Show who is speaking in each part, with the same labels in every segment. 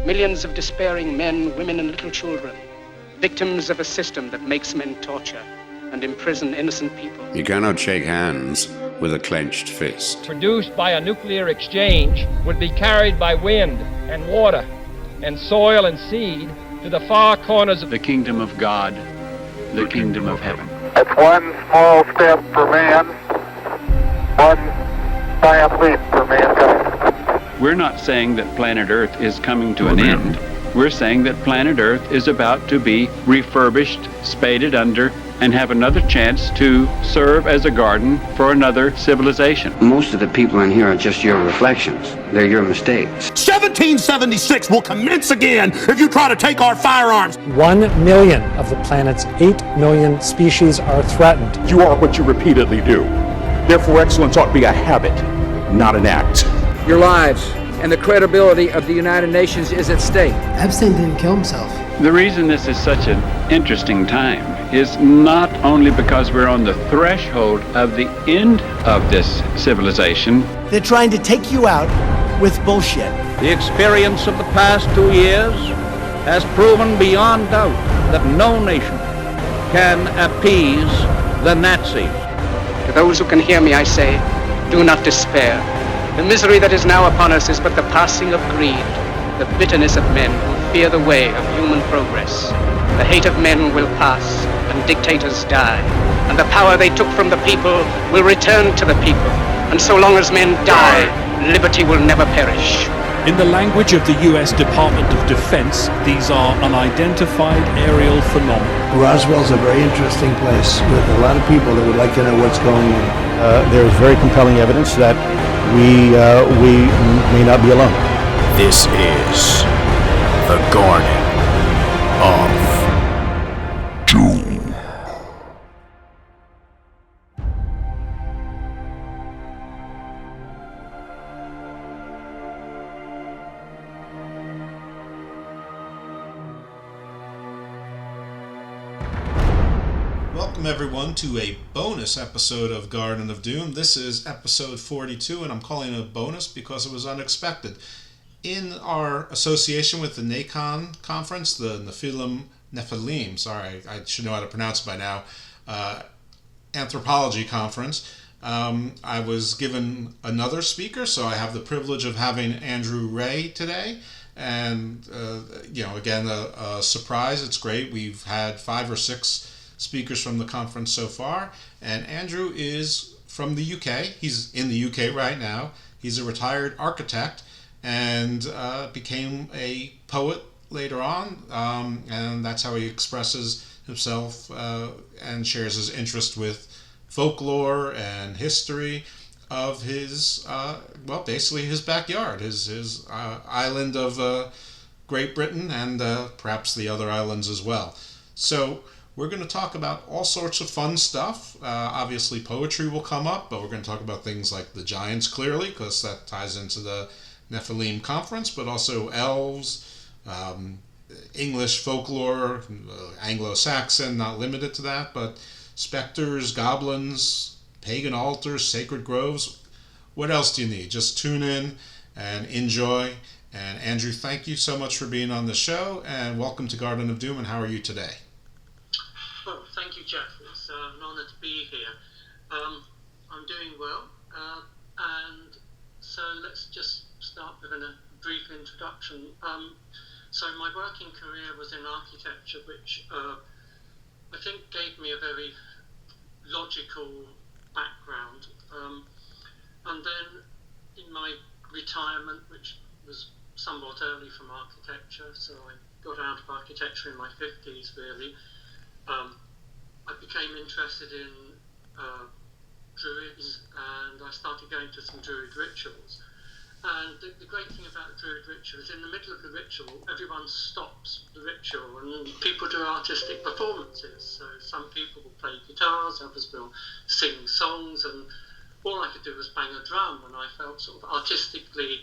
Speaker 1: Millions of despairing men, women, and little children, victims of a system that makes men torture and imprison innocent people.
Speaker 2: You cannot shake hands with a clenched fist.
Speaker 3: Produced by a nuclear exchange would be carried by wind and water and soil and seed to the far corners of
Speaker 4: the kingdom of God, the kingdom of heaven.
Speaker 5: It's one small step for man, one giant leap for mankind.
Speaker 4: We're not saying that planet Earth is coming to an end. We're saying that planet Earth is about to be refurbished, spaded under, and have another chance to serve as a garden for another civilization.
Speaker 6: Most of the people in here are just your reflections. They're your mistakes.
Speaker 7: 1776 will commence again if you try to take our firearms.
Speaker 8: 1 million of the planet's 8 million species are threatened.
Speaker 7: You are what you repeatedly do. Therefore, excellence ought to be a habit, not an act.
Speaker 9: Your lives and the credibility of the United Nations is at stake.
Speaker 10: Epstein didn't kill himself.
Speaker 4: The reason this is such an interesting time is not only because we're on the threshold of the end of this civilization.
Speaker 10: They're trying to take you out with bullshit.
Speaker 11: The experience of the past 2 years has proven beyond doubt that no nation can appease the Nazis.
Speaker 1: To those who can hear me, I say, do not despair. The misery that is now upon us is but the passing of greed, the bitterness of men who fear the way of human progress. The hate of men will pass, and dictators die, and the power they took from the people will return to the people. And so long as men die, liberty will never perish.
Speaker 12: In the language of the U.S. Department of Defense, these are unidentified aerial phenomena.
Speaker 13: Roswell's a very interesting place with a lot of people that would like to know what's going on.
Speaker 14: There is very compelling evidence that we may not be alone.
Speaker 15: This is the Garden of Doom.
Speaker 16: Welcome everyone to a bonus episode of Garden of Doom. This is episode 42, and I'm calling it a bonus because it was unexpected. In our association with the NACON conference, the Nephilim, sorry, I should know how to pronounce it by now, Anthropology conference, I was given another speaker, so I have the privilege of having Andrew Ray today. And, again, a surprise. It's great. We've had 5 or 6 speakers from the conference so far, and Andrew is from the UK. He's in the UK right now. He's a retired architect and became a poet later on, and that's how he expresses himself and shares his interest with folklore and history of his, basically his backyard, his island of Great Britain, and perhaps the other islands as well. So we're going to talk about all sorts of fun stuff. Obviously, poetry will come up, but we're going to talk about things like the giants, clearly, because that ties into the Nephilim conference, but also elves, English folklore, Anglo Saxon, not limited to that, but specters, goblins, pagan altars, sacred groves. What else do you need? Just tune in and enjoy. And Andrew, thank you so much for being on the show, and welcome to Garden of Doom, and how are you today?
Speaker 17: Well, thank you, Jeff. It's an honour to be here. I'm doing well, and so let's just start with a brief introduction. So my working career was in architecture, which I think gave me a very logical background. And then in my retirement, which was somewhat early from architecture, so I got out of architecture in my 50s really, I became interested in Druids, and I started going to some Druid rituals. And the great thing about a Druid ritual is in the middle of the ritual, everyone stops the ritual and people do artistic performances. So some people will play guitars, others will sing songs, and all I could do was bang a drum, and I felt sort of artistically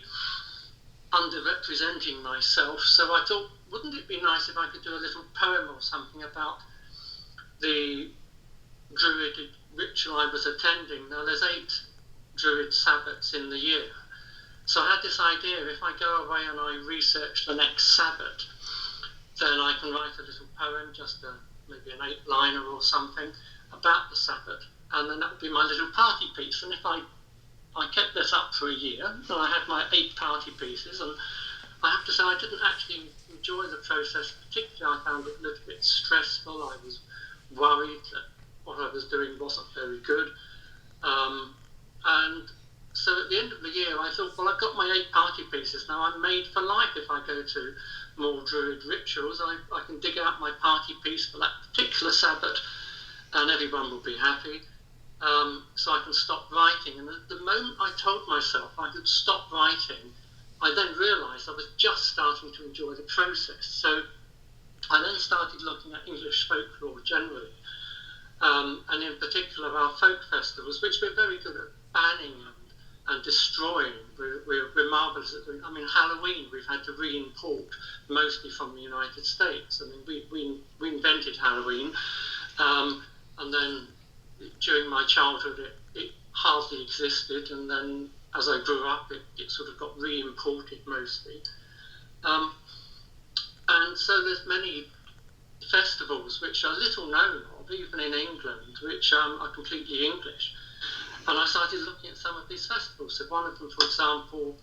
Speaker 17: underrepresenting myself. So I thought, wouldn't it be nice if I could do a little poem or something about the Druid ritual I was attending? Now there's 8 Druid Sabbats in the year, So I had this idea, if I go away and I research the next Sabbath, then I can write a little poem, just maybe an 8-liner or something, about the Sabbath, and then that would be my little party piece. And if I kept this up for a year, and I had my 8 party pieces, and I have to say I didn't actually enjoy the process particularly. I found it a little bit stressful. I was worried that what I was doing wasn't very good. And so at the end of the year, I thought, well, I've got my 8 party pieces now. I'm made for life. If I go to more Druid rituals, I can dig out my party piece for that particular Sabbath, and everyone will be happy. So I can stop writing. And the moment I told myself I could stop writing, I then realised I was just starting to enjoy the process. So I then started looking at English folklore generally, and in particular our folk festivals, which we're very good at banning and destroying. We're marvellous at doing. I mean, Halloween we've had to re-import mostly from the United States. I mean, we invented Halloween, and then during my childhood it hardly existed, and then as I grew up it sort of got re-imported mostly. And so there's many festivals which are little known of, even in England, which are completely English. And I started looking at some of these festivals. So one of them, for example,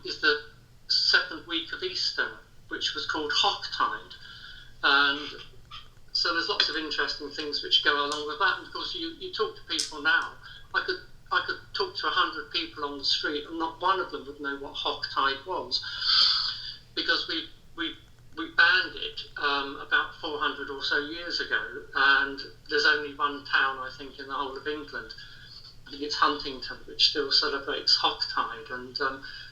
Speaker 17: is the 7th week of Easter, which was called Hocktide. And so there's lots of interesting things which go along with that. And of course, you talk to people now. I could talk to 100 people on the street, and not one of them would know what Hocktide was, because we banned it about 400 or so years ago, and there's only one town, I think, in the whole of England. I think it's Huntington, which still celebrates Hocktide. And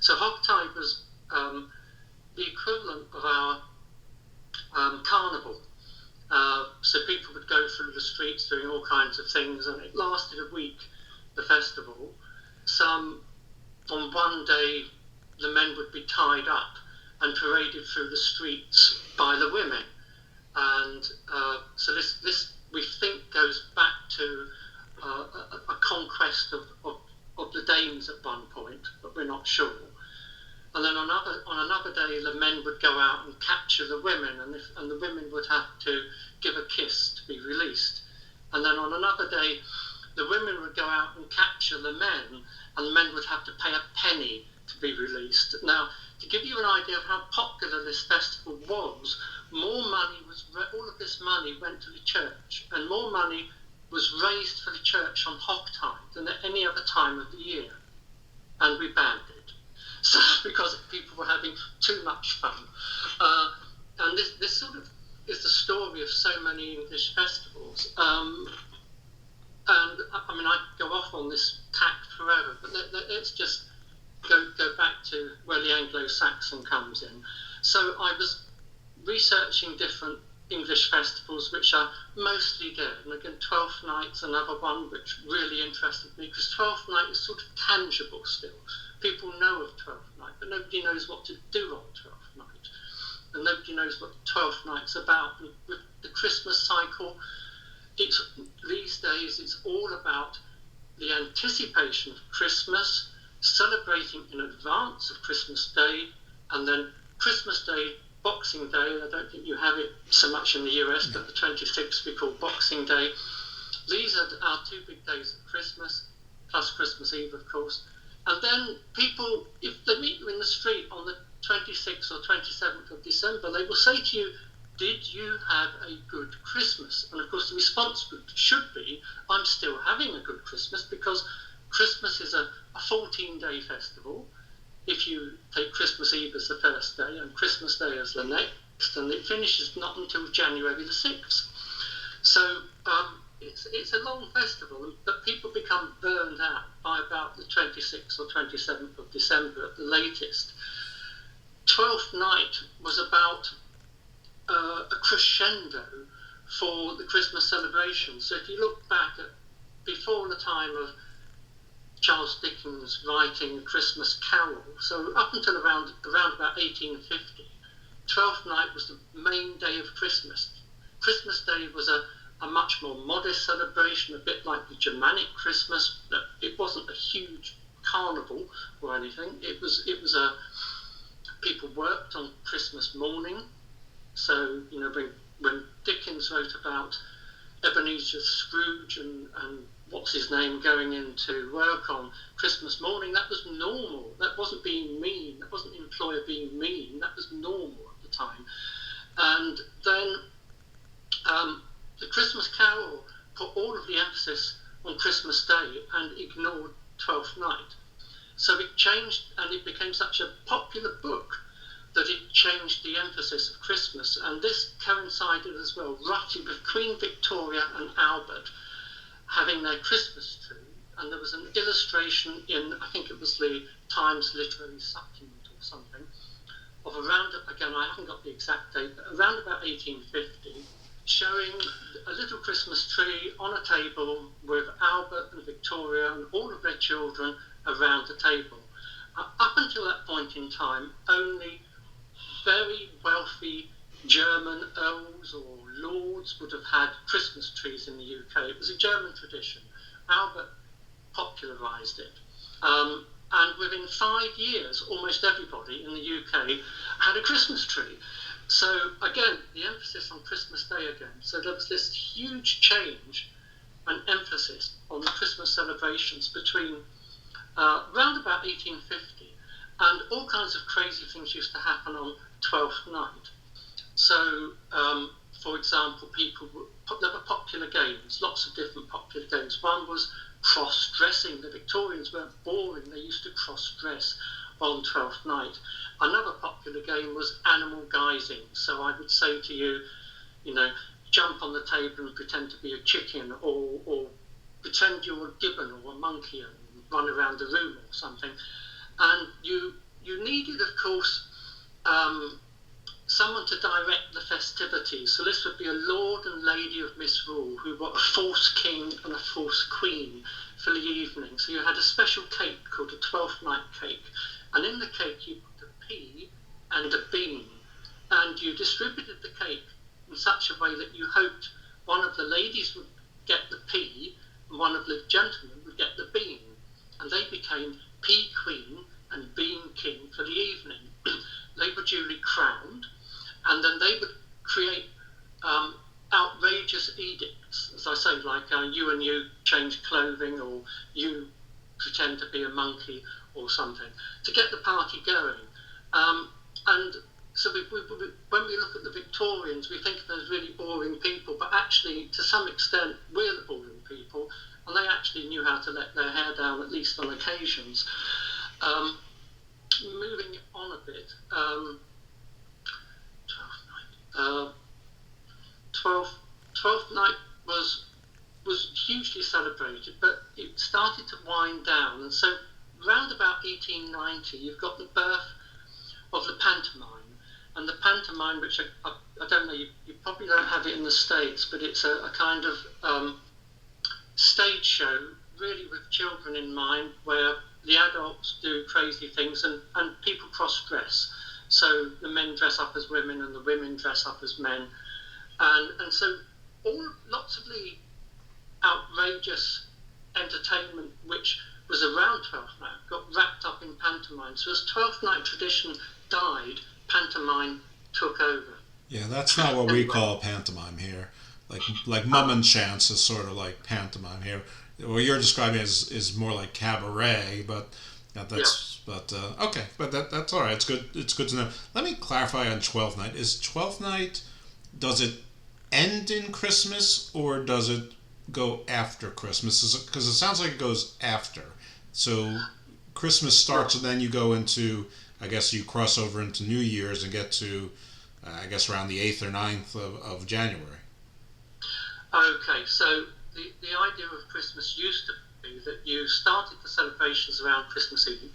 Speaker 17: so Hocktide was the equivalent of our carnival. So people would go through the streets doing all kinds of things, and it lasted a week, the festival. On one day, the men would be tied up and paraded through the streets by the women. And so this we think goes back to a conquest of the Danes at one point, but we're not sure. And then on another day, the men would go out and capture the women, and the women would have to give a kiss to be released. And then on another day, the women would go out and capture the men, and the men would have to pay a penny to be released. Now, to give you an idea of how popular this festival was, all of this money went to the church, and more money was raised for the church on Hocktide than at any other time of the year. And we banned it. So, because people were having too much fun. And this sort of is the story of so many English festivals. And I mean, I go off on this tack forever, but let's just go back to where the Anglo Saxon comes in. So I was researching different English festivals which are mostly dead. And again, Twelfth Night's another one which really interested me, because Twelfth Night is sort of tangible still. People know of Twelfth Night, but nobody knows what to do on Twelfth Night. And nobody knows what Twelfth Night's about. And with the Christmas cycle, these days it's all about the anticipation of Christmas, celebrating in advance of Christmas Day, and then Christmas Day, Boxing Day. I don't think you have it so much in the US, but the 26th we call Boxing Day. These are our 2 big days of Christmas, plus Christmas Eve, of course. And then people, if they meet you in the street on the 26th or 27th of December, they will say to you, "Did you have a good Christmas?" And of course the response should be, "I'm still having a good Christmas," because Christmas is a 14-day festival. If you take Christmas Eve as the first day and Christmas Day as the next, and it finishes not until January the 6th. So it's a long festival, but people become burned out by about the 26th or 27th of December at the latest. Twelfth Night was about a crescendo for the Christmas celebration. So if you look back at before the time of Charles Dickens writing A Christmas Carol, so up until around about 1850, Twelfth Night was the main day of Christmas. Christmas Day was a much more modest celebration, a bit like the Germanic Christmas. It wasn't a huge carnival or anything. It was people worked on Christmas morning. So, you know, when Dickens wrote about Ebenezer Scrooge and what's his name going into work on Christmas morning, that was normal. That wasn't being mean. That wasn't the employer being mean. That was normal at the time. And then the Christmas Carol put all of the emphasis on Christmas Day and ignored Twelfth Night. So it changed, and it became such a popular book that it changed the emphasis of Christmas. And this coincided as well, roughly with Queen Victoria and Albert having their Christmas tree. And there was an illustration in, I think it was the Times Literary Supplement or something, of around, again, I haven't got the exact date, but around about 1850, showing a little Christmas tree on a table with Albert and Victoria and all of their children around the table. Up until that point in time, only very wealthy German earls or lords would have had Christmas trees in the UK. It was a German tradition. Albert popularised it. And within 5 years, almost everybody in the UK had a Christmas tree. So again, the emphasis on Christmas Day again. So there was this huge change and emphasis on the Christmas celebrations between around about 1850, and all kinds of crazy things used to happen on Twelfth Night. So, for example, there were popular games, lots of different popular games. One was cross-dressing. The Victorians weren't boring, they used to cross-dress on Twelfth Night. Another popular game was animal guising. So I would say to you, you know, jump on the table and pretend to be a chicken, or pretend you're a gibbon or a monkey and run around the room or something. And you needed, of course, someone to direct the festivities. So this would be a lord and lady of misrule who were a false king and a false queen for the evening. So you had a special cake called a Twelfth Night cake, and in the cake you put a pea and a bean, and you distributed the cake in such a way that you hoped one of the ladies would get the pea and one of the gentlemen would get the bean, and they became Pea Queen and Bean King for the evening. They were duly crowned, and then they would create outrageous edicts, as I say, like you and you change clothing, or you pretend to be a monkey or something, to get the party going. And so when we look at the Victorians, we think of them as really boring people, but actually, to some extent, we're the boring people, and they actually knew how to let their hair down, at least on occasions. Moving on a bit, 12th night was hugely celebrated, but it started to wind down, and so round about 1890 you've got the birth of the pantomime. And the pantomime, which I don't know, you probably don't have it in the States, but it's a kind of stage show, really with children in mind, where the adults do crazy things and people cross-dress. So the men dress up as women and the women dress up as men. And so lots of the outrageous entertainment which was around Twelfth Night got wrapped up in pantomime. So as Twelfth Night tradition died, pantomime took over.
Speaker 16: Yeah, that's not what we call pantomime here. Like mum and chance is sort of like pantomime here. What you're describing is more like cabaret, but that's okay. But that's all right. It's good to know. Let me clarify on Twelfth Night. Is Twelfth Night, does it end in Christmas or does it go after Christmas? Because it sounds like it goes after. So Christmas starts and then you go into, I guess you cross over into New Year's and get to, I guess around the 8th or 9th of January.
Speaker 17: Okay, so the idea of Christmas used to be that you started the celebrations around Christmas Eve,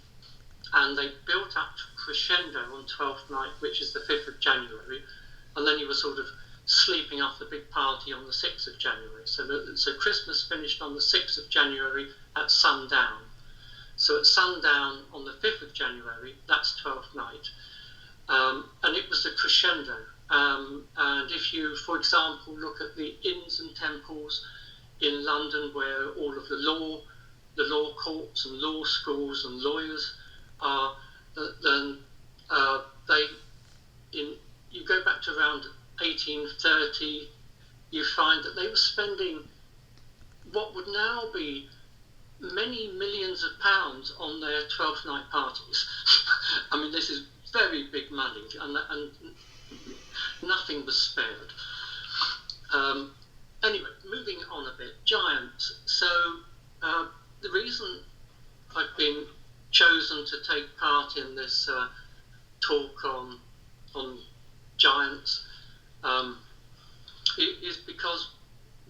Speaker 17: and they built up crescendo on 12th night, which is the 5th of January, and then you were sort of sleeping off the big party on the 6th of January. So Christmas finished on the 6th of January at sundown. So at sundown on the 5th of January, that's 12th night. And it was a crescendo. And if you, for example, look at the inns and temples in London where all of the law the law courts and law schools and lawyers are, then you go back to around 1830, you find that they were spending what would now be many millions of pounds on their 12th night parties. I mean, this is very big money, and nothing was spared. Anyway, moving on a bit, giants. So the reason I've been chosen to take part in this talk on giants is because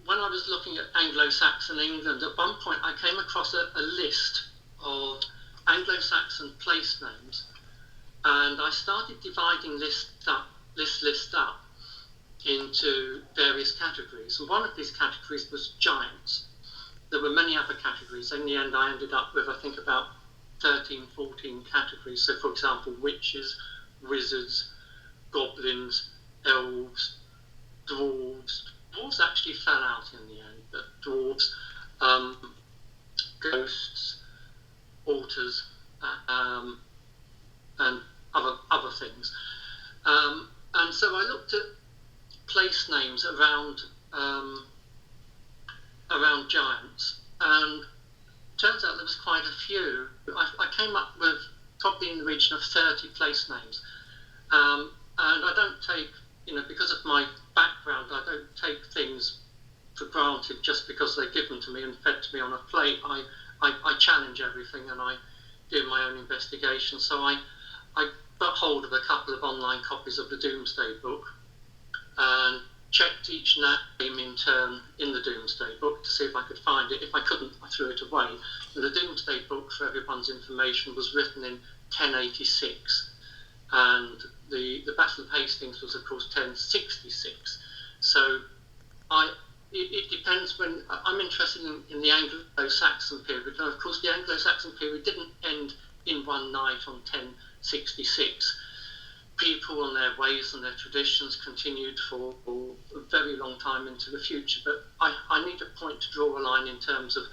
Speaker 17: when I was looking at Anglo-Saxon England, at one point I came across a list of Anglo-Saxon place names, and I started dividing this list up into various categories. And one of these categories was giants. There were many other categories. In the end, I ended up with, I think, about 13, 14 categories. So, for example, witches, wizards, goblins, elves, dwarves. Dwarves actually fell out in the end, but dwarves, ghosts, altars, and other things. And so I looked at place names around giants, and turns out there was quite a few. I came up with probably in the region of 30 place names, and I don't take, because of my background, I don't take things for granted just because they give them to me and fed to me on a plate. I challenge everything, and I do my own investigation. So I got hold of a couple of online copies of the Doomsday Book and checked each name in turn in the Doomsday Book to see if I could find it. If I couldn't, I threw it away. And the Doomsday Book, for everyone's information, was written in 1086, and the Battle of Hastings was, of course, 1066. So it depends. When I'm interested in the Anglo-Saxon period, and of course the Anglo-Saxon period didn't end in one night on 1066. People and their ways and their traditions continued for a very long time into the future. But I need a point to draw a line in terms of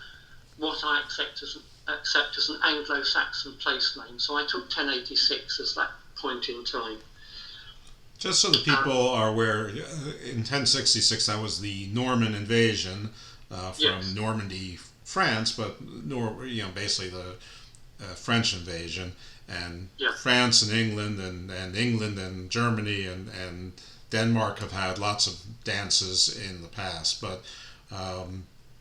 Speaker 17: what I accept as an Anglo-Saxon place name. So I took 1086 as that point in time.
Speaker 16: Just so the people are aware, in 1066 that was the Norman invasion from Normandy, France, but basically the French invasion. And France and England and England and Germany and Denmark have had lots of dances in the past. But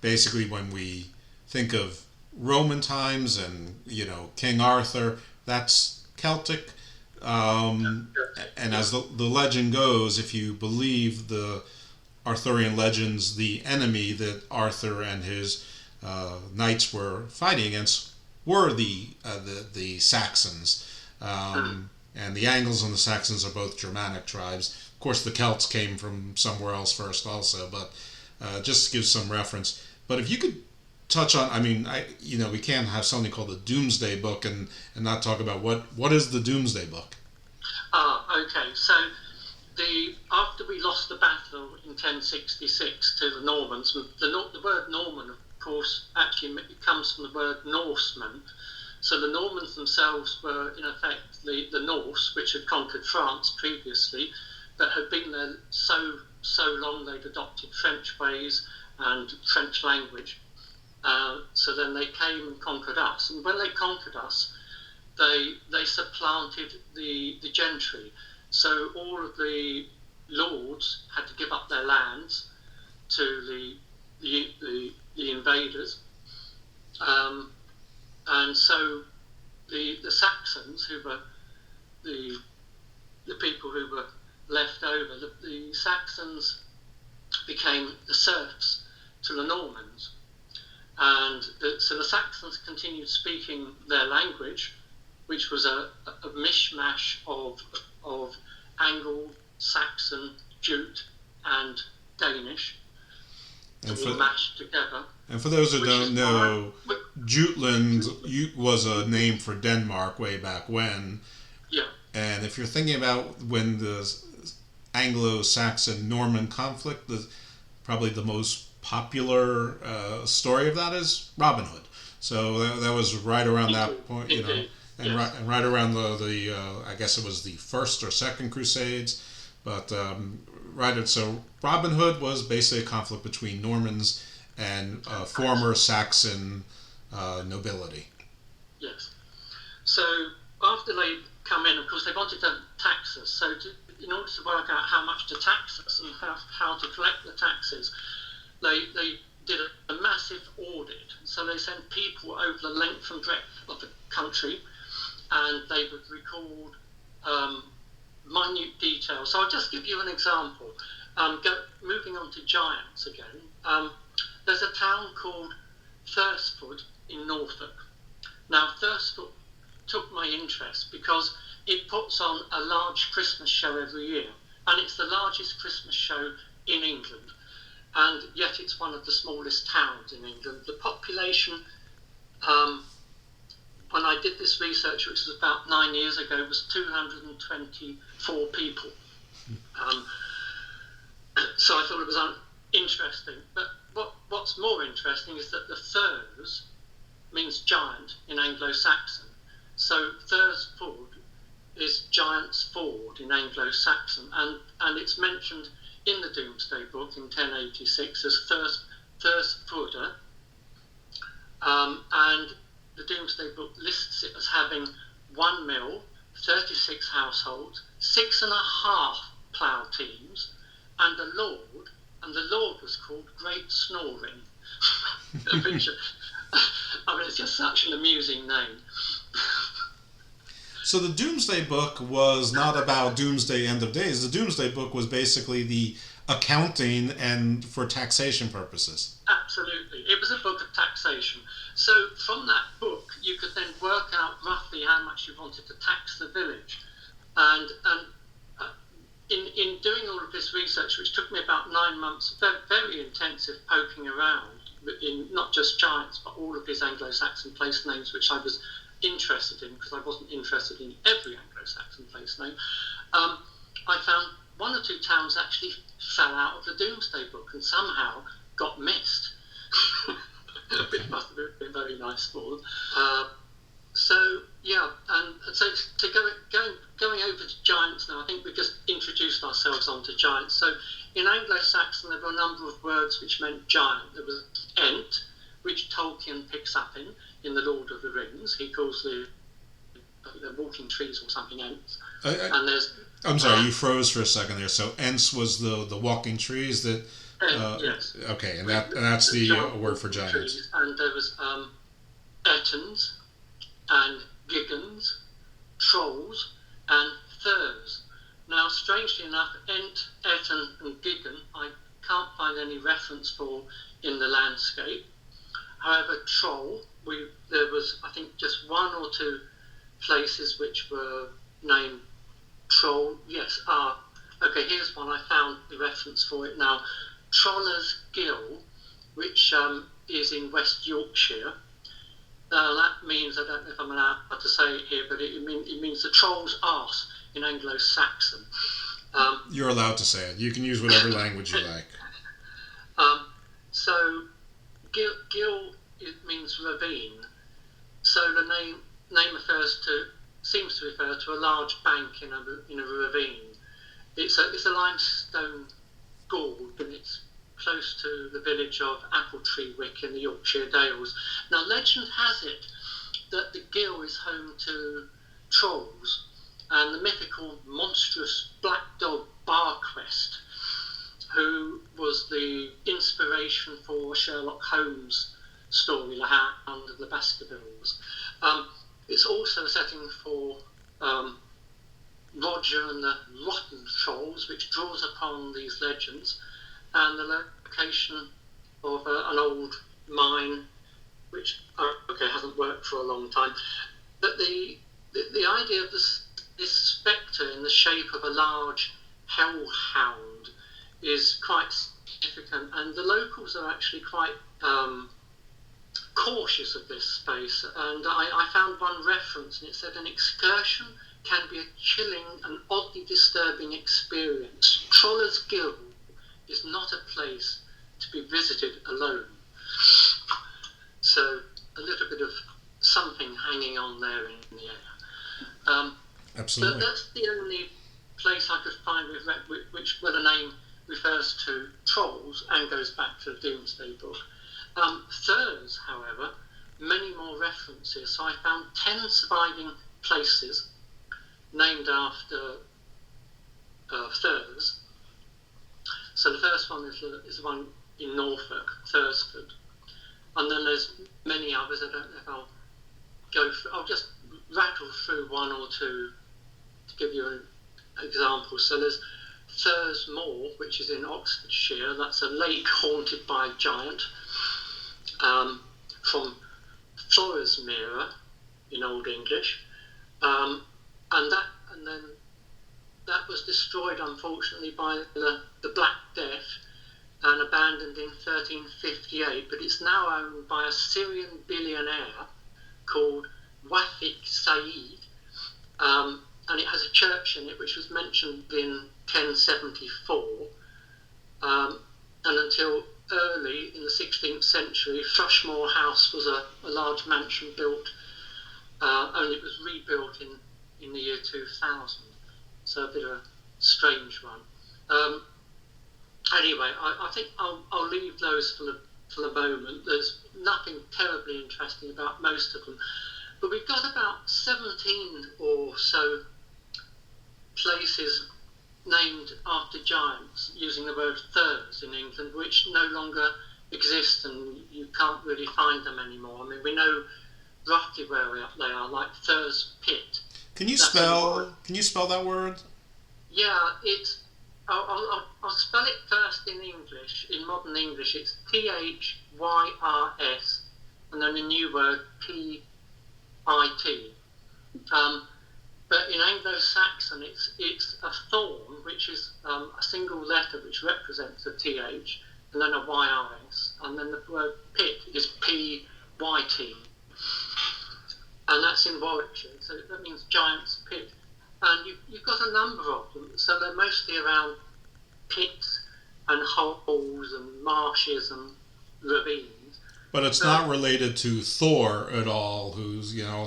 Speaker 16: basically when we think of Roman times and, King Arthur, that's Celtic. And as the legend goes, if you believe the Arthurian legends, the enemy that Arthur and his knights were fighting against were the Saxons, and the Angles and the Saxons are both Germanic tribes. Of course, the Celts came from somewhere else first, also, but just to give some reference. But if you could touch on, we can't have something called the Doomsday Book and not talk about what is the Doomsday Book.
Speaker 17: Okay. So after we lost the battle in 1066 to the Normans, the word Norman, of course, actually it comes from the word Norseman. So the Normans themselves were, in effect, the Norse, which had conquered France previously, but had been there so long they'd adopted French ways and French language. So then they came and conquered us. And when they conquered us, they supplanted the gentry. So all of the lords had to give up their lands to the invaders, and so the Saxons, who were the people who were left over, the Saxons became the serfs to the Normans, and so the Saxons continued speaking their language, which was a mishmash of Anglo-Saxon, Jute, and Danish. All mashed together.
Speaker 16: And for those who don't know, Jutland was a name for Denmark way back when.
Speaker 17: Yeah.
Speaker 16: And if you're thinking about when the Anglo-Saxon Norman conflict, probably the most popular story of that is Robin Hood. So that was right around that point, you know, and
Speaker 17: yes.
Speaker 16: right around the I guess it was the first or second Crusades, but so Robin Hood was basically a conflict between Normans and former Saxon nobility.
Speaker 17: Yes. So after they come in, of course, they wanted to tax us. So in order to work out how much to tax us and how to collect the taxes, they did a massive audit. So they sent people over the length and breadth of the country, and they would record minute details. So I'll just give you an example. Moving on to giants again. There's a town called Thursford in Norfolk. Now, Thursford took my interest because it puts on a large Christmas show every year, and it's the largest Christmas show in England, and yet it's one of the smallest towns in England. The population, when I did this research, which was about 9 years ago, was 224 people. So I thought it was interesting. But what's more interesting is that the Thurs means giant in Anglo Saxon. So Thursford is Giant's Ford in Anglo Saxon, and it's mentioned in the Domesday Book in 1086 as Thursfurder, and the Domesday Book lists it as having 1 mill, 36 households, 6.5 plough teams, and a lord, and the lord was called Great Snoring. I mean, it's just such an amusing name.
Speaker 16: So the Doomsday Book was not about Doomsday End of Days. The Doomsday Book was basically the accounting and for taxation purposes.
Speaker 17: Absolutely. It was a book of taxation. So from that book, you could then work out roughly how much you wanted to tax the village. And in doing all of this research, which took me about 9 months, very intensive poking around in not just giants, but all of these Anglo-Saxon place names, which I was interested in, because I wasn't interested in every Anglo-Saxon place name, I found 1 or 2 towns actually fell out of the Domesday Book and somehow got missed. It must have been very nice for them. So going over to giants now, I think we just introduced ourselves onto giants. So in Anglo-Saxon, there were a number of words which meant giant. There was Ent, which Tolkien picks up in The Lord of the Rings. He calls the walking trees or something Ents. And there's...
Speaker 16: I'm sorry, you froze for a second there. So Ents was the walking trees that...
Speaker 17: yes.
Speaker 16: Okay, and that's the word for giants.
Speaker 17: Trees. And there was Ettons and Giggons, Trolls and Thurs. Now, strangely enough, Ent, Etton and Giggon I can't find any reference for in the landscape. However, Troll, there was, I think, just 1 or 2 places which were named Troll. Yes, okay, here's one. I found the reference for it now. Troller's Gill, which is in West Yorkshire. That means, I don't know if I'm allowed to say it here, but it means the troll's arse in Anglo-Saxon.
Speaker 16: You're allowed to say it. You can use whatever language you like.
Speaker 17: So Gill it means ravine. So the name seems to refer to a large bank in a ravine. It's a limestone gorge, and it's close to the village of Appletree Wick in the Yorkshire Dales. Now, legend has it that the Gill is home to trolls and the mythical monstrous black dog Barquest, who was the inspiration for Sherlock Holmes' story, The Hound of the Baskervilles. It's also a setting for Roger and the Rotten Trolls, which draws upon these legends, and the location of an old mine, which hasn't worked for a long time. But the idea of this spectre in the shape of a large hellhound is quite significant, and the locals are actually quite cautious of this space. And I found one reference, and it said an excursion can be a chilling and oddly disturbing experience. Troller's Gill is not a place to be visited alone. So a little bit
Speaker 16: Absolutely.
Speaker 17: But that's the only place I could find where the name refers to trolls and goes back to the Doomsday Book. Thurs, however, many more references. So I found 10 surviving places named after Thurs. So the first one is the one in Norfolk, Thursford. And then there's many others. I don't know if I'll go through. I'll just rattle through one or two to give you an example. So there's Thurs Moor, which is in Oxfordshire. That's a lake haunted by a giant. From Thorismere in Old English, and then that was destroyed unfortunately by the Black Death and abandoned in 1358. But it's now owned by a Syrian billionaire called Wafik Said, and it has a church in it which was mentioned in 1074, and until early in the 16th century, Thrushmore House was a large mansion built, only it was rebuilt in the year 2000. So a bit of a strange one. Anyway, I think I'll leave those for the moment. There's nothing terribly interesting about most of them. But we've got about 17 or so places named after giants using the word Thurs in England, which no longer exist, and you can't really find them anymore. I mean, we know roughly where they are, like Thurs Pit.
Speaker 16: Can you spell that word?
Speaker 17: Yeah, I'll spell it first in English. In modern English, it's Thyrs, and then a new word Pit. But in Anglo Saxon, it's a thorn, which is a single letter which represents a TH, and then a YRS, and then the word pit is PYT, and that's in Warwickshire. So that means giant's pit, and you've got a number of them. So they're mostly around pits and holes and marshes and ravines.
Speaker 16: But it's not related to Thor at all, who's
Speaker 17: No.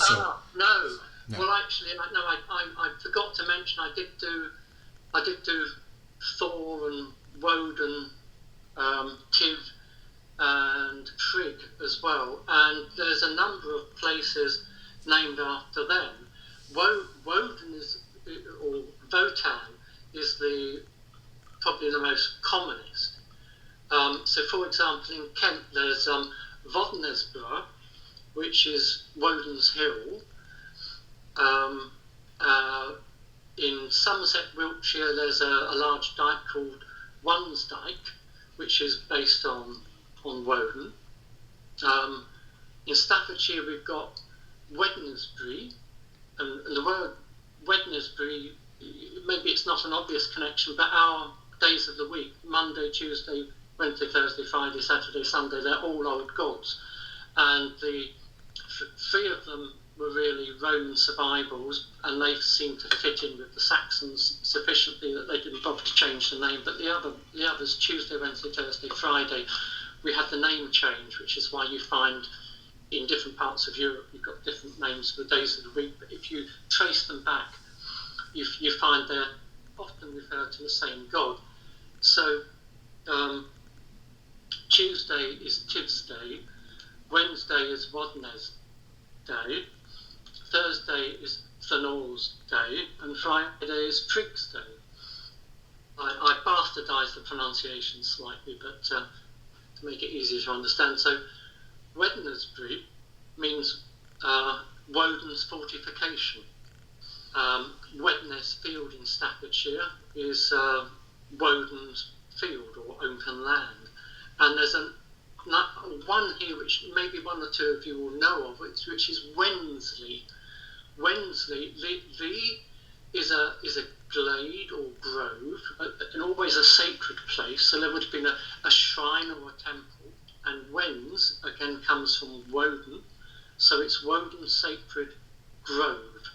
Speaker 17: Well, actually, I forgot to mention I did do Thor and Woden, Tiv and Frigg as well, and there's a number of places named after them. Woden or Wotan is probably the most commonest. So, for example, in Kent there's Vodnesborough, which is Woden's Hill. In Somerset, Wiltshire, there's a large dyke called Wansdyke, which is based on Woden. In Staffordshire, we've got Wednesbury, and the word Wednesbury, maybe it's not an obvious connection, but our days of the week, Monday, Tuesday, Wednesday, Thursday, Friday, Saturday, Sunday, they're all old gods, and the three of them were really Roman survivals, and they seem to fit in with the Saxons sufficiently that they didn't bother to change the name. But the others, Tuesday, Wednesday, Thursday, Friday, we had the name change, which is why you find in different parts of Europe you've got different names for the days of the week. But if you trace them back, you find they're often referred to the same god. So Tuesday is Tiv's Day, Wednesday is Wadnes Day, Thursday is Thanor's Day, and Friday is Frigg's Day. I bastardised the pronunciation slightly, but to make it easier to understand. So Wednesbury means Woden's fortification. Wednes Field in Staffordshire is Woden's field or open land. And there's one here which maybe one or two of you will know of, which is Wensley. Wensley, is a glade or grove, and always a sacred place. So there would have been a shrine or a temple. And Wens again comes from Woden, so it's Woden Sacred Grove.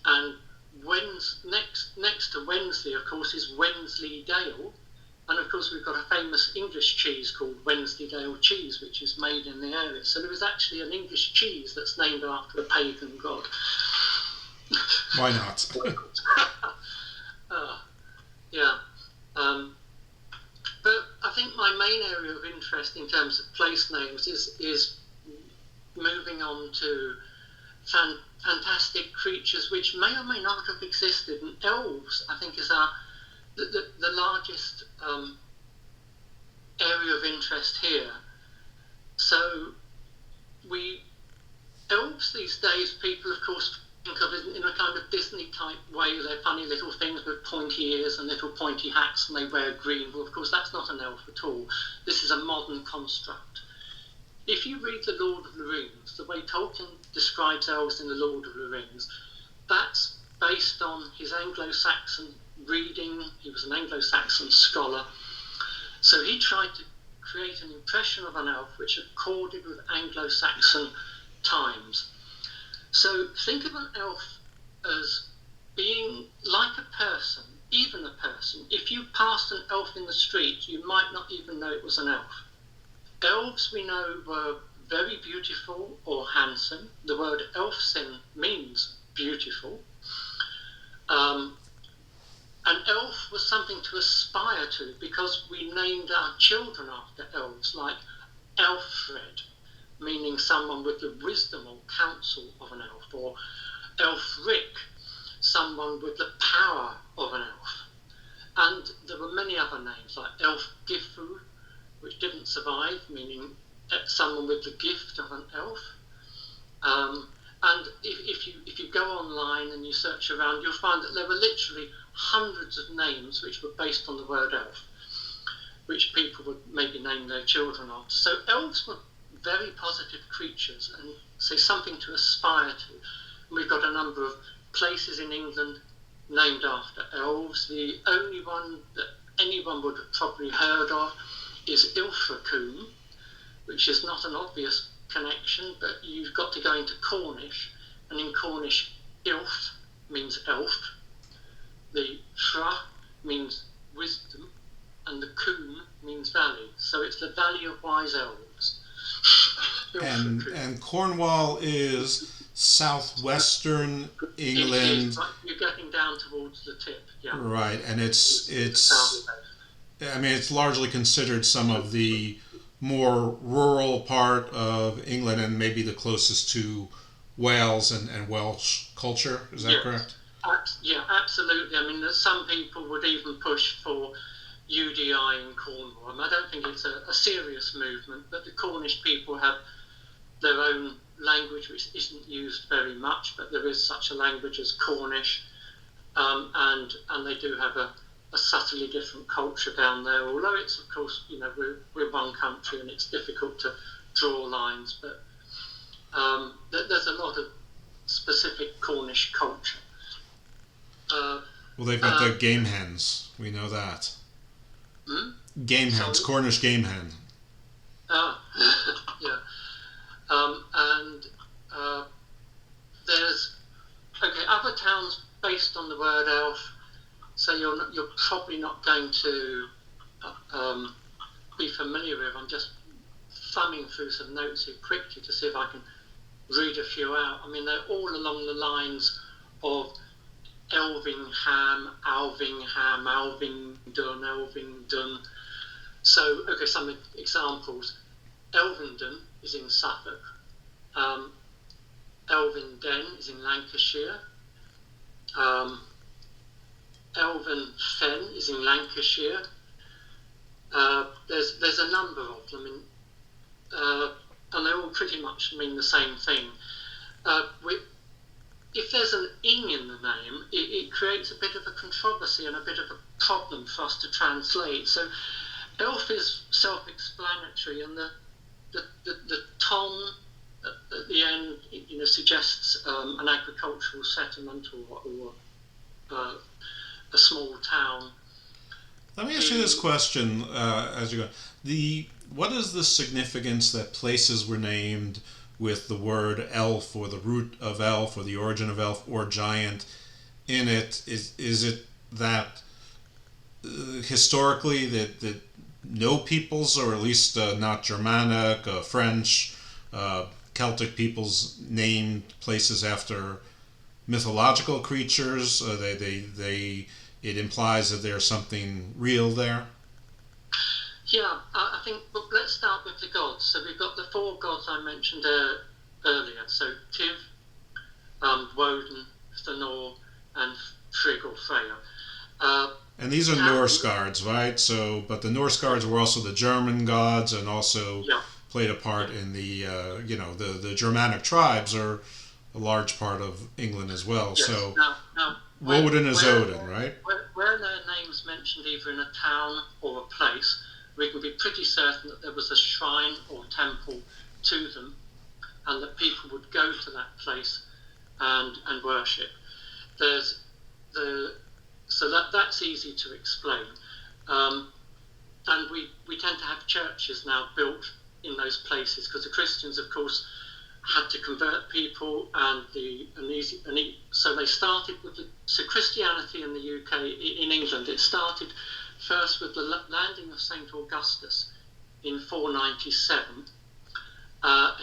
Speaker 17: And next to Wensley, of course, is Wensleydale. And of course, we've got a famous English cheese called Wensleydale cheese, which is made in the area. So there is actually an English cheese that's named after a pagan god.
Speaker 16: Why not?
Speaker 17: Yeah. But I think my main area of interest in terms of place names is moving on to fantastic creatures which may or may not have existed. And elves, I think, is the largest area of interest here. So elves these days, people of course think of it in a kind of Disney type way. They're funny little things with pointy ears and little pointy hats, and they wear green. Well, of course that's not an elf at all. This is a modern construct. If you read The Lord of the Rings, the way Tolkien describes elves in The Lord of the Rings, that's based on his Anglo Saxon reading. He was an Anglo Saxon scholar, so he tried to create an impression of an elf which accorded with Anglo Saxon times. So think of an elf as being like a person, even a person. If you passed an elf in the street, you might not even know it was an elf. Elves, we know, were very beautiful or handsome. The word elfsin means beautiful. An elf was something to aspire to, because we named our children after elves, like Elfred, meaning someone with the wisdom or counsel of an elf, or Elfric, someone with the power of an elf. And there were many other names, like Elfgifu, which didn't survive, meaning someone with the gift of an elf. And if you go online and you search around, you'll find that there were literally hundreds of names which were based on the word elf, which people would maybe name their children after. So elves were very positive creatures, and say something to aspire to. And we've got a number of places in England named after elves. The only one that anyone would have probably heard of is Ilfracombe, which is not an obvious connection, but you've got to go into Cornish, and in Cornish, Ilf means elf, the Fra means wisdom, and the Combe means valley. So it's the Valley of Wise Elves.
Speaker 16: And Cornwall is southwestern England.
Speaker 17: You're getting down towards the tip, yeah.
Speaker 16: Right, and it's largely considered some of the more rural part of England, and maybe the closest to Wales and Welsh culture. Is that correct?
Speaker 17: Yeah, absolutely. I mean, some people would even push for UDI in Cornwall. I don't think it's a serious movement, but the Cornish people have their own language which isn't used very much, but there is such a language as Cornish, and they do have a subtly different culture down there, although it's, of course, we're one country and it's difficult to draw lines, but there's a lot of specific Cornish culture.
Speaker 16: Well, they've got their game hens, we know that. Game hens, Cornish game hen.
Speaker 17: Yeah. And there's other towns based on the word elf, so you're probably not going to be familiar with. I'm just thumbing through some notes here quickly to see if I can read a few out. I mean, they're all along the lines of Elvingham, Alvingham, Elvingdon. So, some examples. Elvendon is in Suffolk. Elvenden is in Lancashire. Elvenfen is in Lancashire. There's a number of them, and they all pretty much mean the same thing. If there's an ing in the name, it creates a bit of a controversy and a bit of a problem for us to translate. So elf is self-explanatory, and the ton at the end, suggests an agricultural settlement or a small town.
Speaker 16: Let me ask you this question as you go. What is the significance that places were named with the word elf, or the root of elf, or the origin of elf, or giant in it? Is it that historically that no peoples, or at least not Germanic, French, Celtic peoples, named places after mythological creatures? It implies that there's something real there.
Speaker 17: Yeah, I think, but let's start with the gods. So we've got the four gods I mentioned earlier. So Tiv, Woden, Thor, and Frigg or Freya.
Speaker 16: And these are Norse gods, right? So, but the Norse gods were also the German gods, and also played a part in the, the Germanic tribes are a large part of England as well.
Speaker 17: Yes.
Speaker 16: So,
Speaker 17: now,
Speaker 16: Woden is Odin, right?
Speaker 17: Where their names mentioned either in a town or a place, we can be pretty certain that there was a shrine or temple to them, and that people would go to that place and worship. So that's easy to explain, and we tend to have churches now built in those places because the Christians, of course, had to convert people, so they started with Christianity in the UK, in England. It started first with the landing of St. Augustus in 497.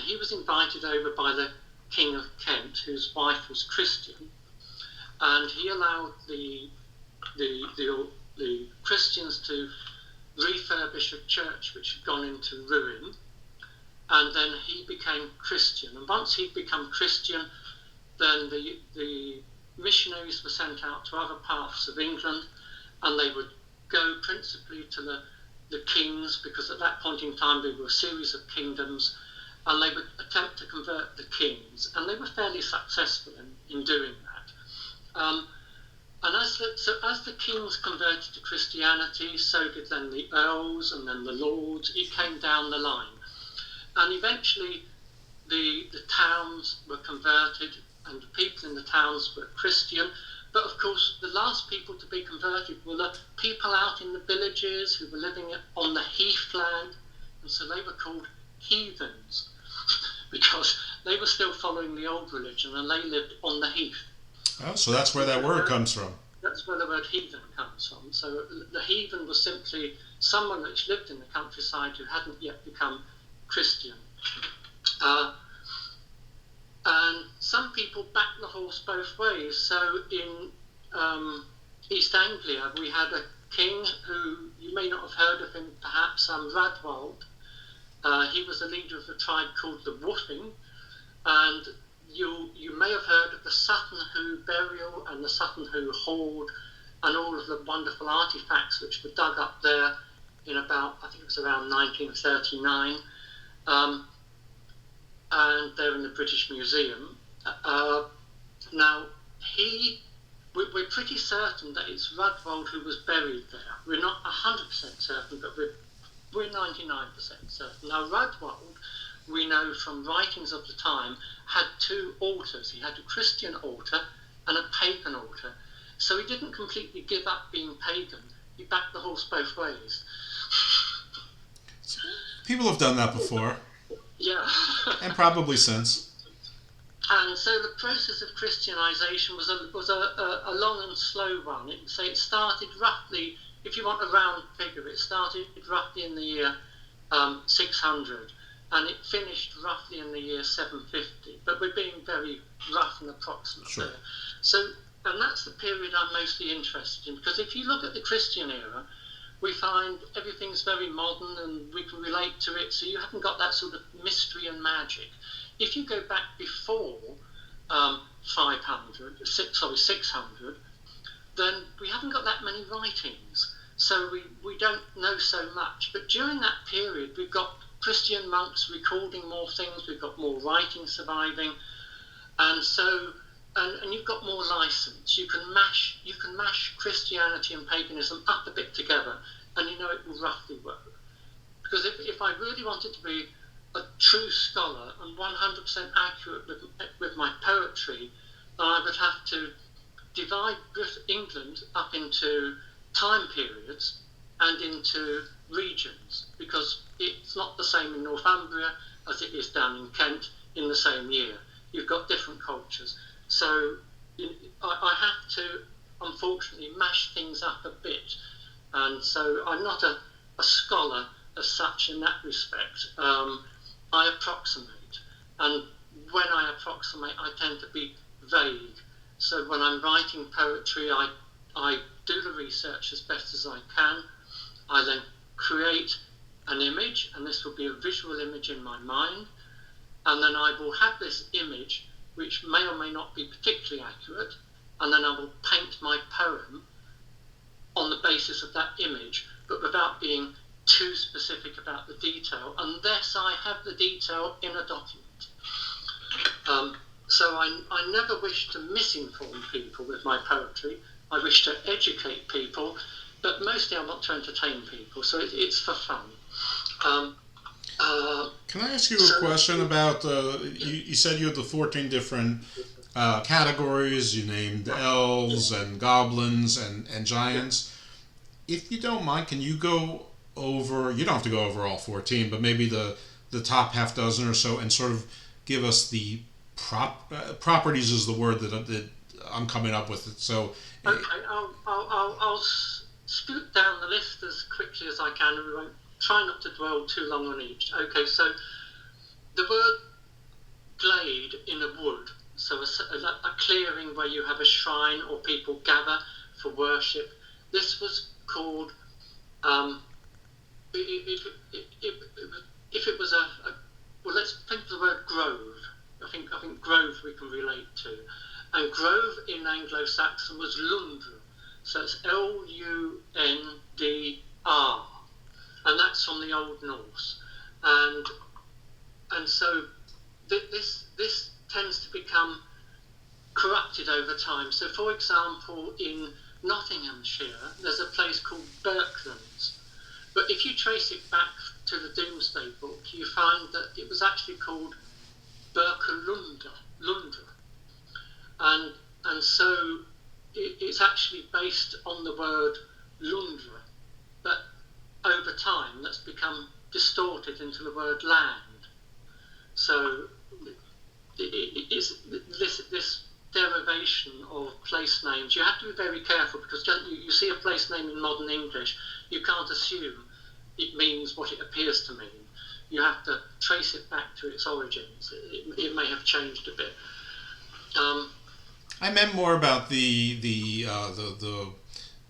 Speaker 17: He was invited over by the King of Kent, whose wife was Christian, and he allowed the Christians to refurbish a church which had gone into ruin, and then he became Christian. And once he'd become Christian, then the missionaries were sent out to other parts of England, and they would go principally to the kings, because at that point in time there were a series of kingdoms, and they would attempt to convert the kings, and they were fairly successful in doing that. And as the kings converted to Christianity, so did then the earls and then the lords. It came down the line. And eventually the towns were converted and the people in the towns were Christian. But of course, the last people to be converted were the people out in the villages who were living on the heathland. And so they were called heathens because they were still following the old religion and they lived on the heath.
Speaker 16: Oh, so that's where that word comes from.
Speaker 17: That's where the word heathen comes from. So the heathen was simply someone which lived in the countryside who hadn't yet become Christian. And some people backed the horse both ways. So in East Anglia, we had a king who, you may not have heard of him perhaps, Radwald. He was a leader of a tribe called the Woofing, and you may have heard of the Sutton Hoo burial and the Sutton Hoo hoard and all of the wonderful artifacts which were dug up there in about, I think it was around 1939, and they're in the British Museum. Now, we're pretty certain that it's Radwald who was buried there. We're not 100% certain, but we're 99% certain. Now, Radwald, we know from writings of the time, had two altars. He had a Christian altar and a pagan altar. So he didn't completely give up being pagan. He backed the horse both ways.
Speaker 16: People have done that before.
Speaker 17: Yeah.
Speaker 16: And probably since.
Speaker 17: And so the process of Christianization was a long and slow one. It started roughly, if you want a round figure, it started roughly in the year 600. And it finished roughly in the year 750, but we're being very rough and approximate there. So, and that's the period I'm mostly interested in, because if you look at the Christian era, we find everything's very modern and we can relate to it, so you haven't got that sort of mystery and magic. If you go back before 600, then we haven't got that many writings, so we don't know so much. But during that period, we've got Christian monks recording more things, we've got more writing surviving, and so and you've got more license. You can mash Christianity and paganism up a bit together, and you know it will roughly work. Because if I really wanted to be a true scholar and 100% accurate with my poetry, then I would have to divide England up into time periods and into regions, because it's not the same in Northumbria as it is down in Kent in the same year. You've got different cultures. So I have to, unfortunately, mash things up a bit. And so I'm not a scholar as such in that respect. I approximate. And when I approximate, I tend to be vague. So when I'm writing poetry, I do the research as best as I can. I then create an image, and this will be a visual image in my mind, and then I will have this image, which may or may not be particularly accurate, and then I will paint my poem on the basis of that image, but without being too specific about the detail, unless I have the detail in a document. So I never wish to misinform people with my poetry. I wish to educate people, but mostly I want to entertain people, so it's for fun.
Speaker 16: Can I ask you a question about, you said you had the 14 different categories, you named elves and goblins and giants. If you don't mind, can you go over, you don't have to go over all 14, but maybe the top half dozen or so, and sort of give us the properties is the word that I'm coming up with. So
Speaker 17: okay, I'll scoot down the list as quickly as I can, and we won't try not to dwell too long on each. Okay, so the word glade in a wood, so a clearing where you have a shrine or people gather for worship. This was called, if it was well, let's think of the word grove. I think grove we can relate to. And grove in Anglo Saxon was lundr, so it's Lundr, and that's from the Old Norse. And so this tends to become corrupted over time. So, for example, in Nottinghamshire, there's a place called Berklands. But if you trace it back to the Domesday Book, you find that it was actually called Berkelunda, and so it's actually based on the word Lundra, but over time that's become distorted into the word land. So it's this derivation of place names. You have to be very careful, because you see a place name in modern English, you can't assume it means what it appears to mean. You have to trace it back to its origins. It may have changed a bit.
Speaker 16: I meant more about the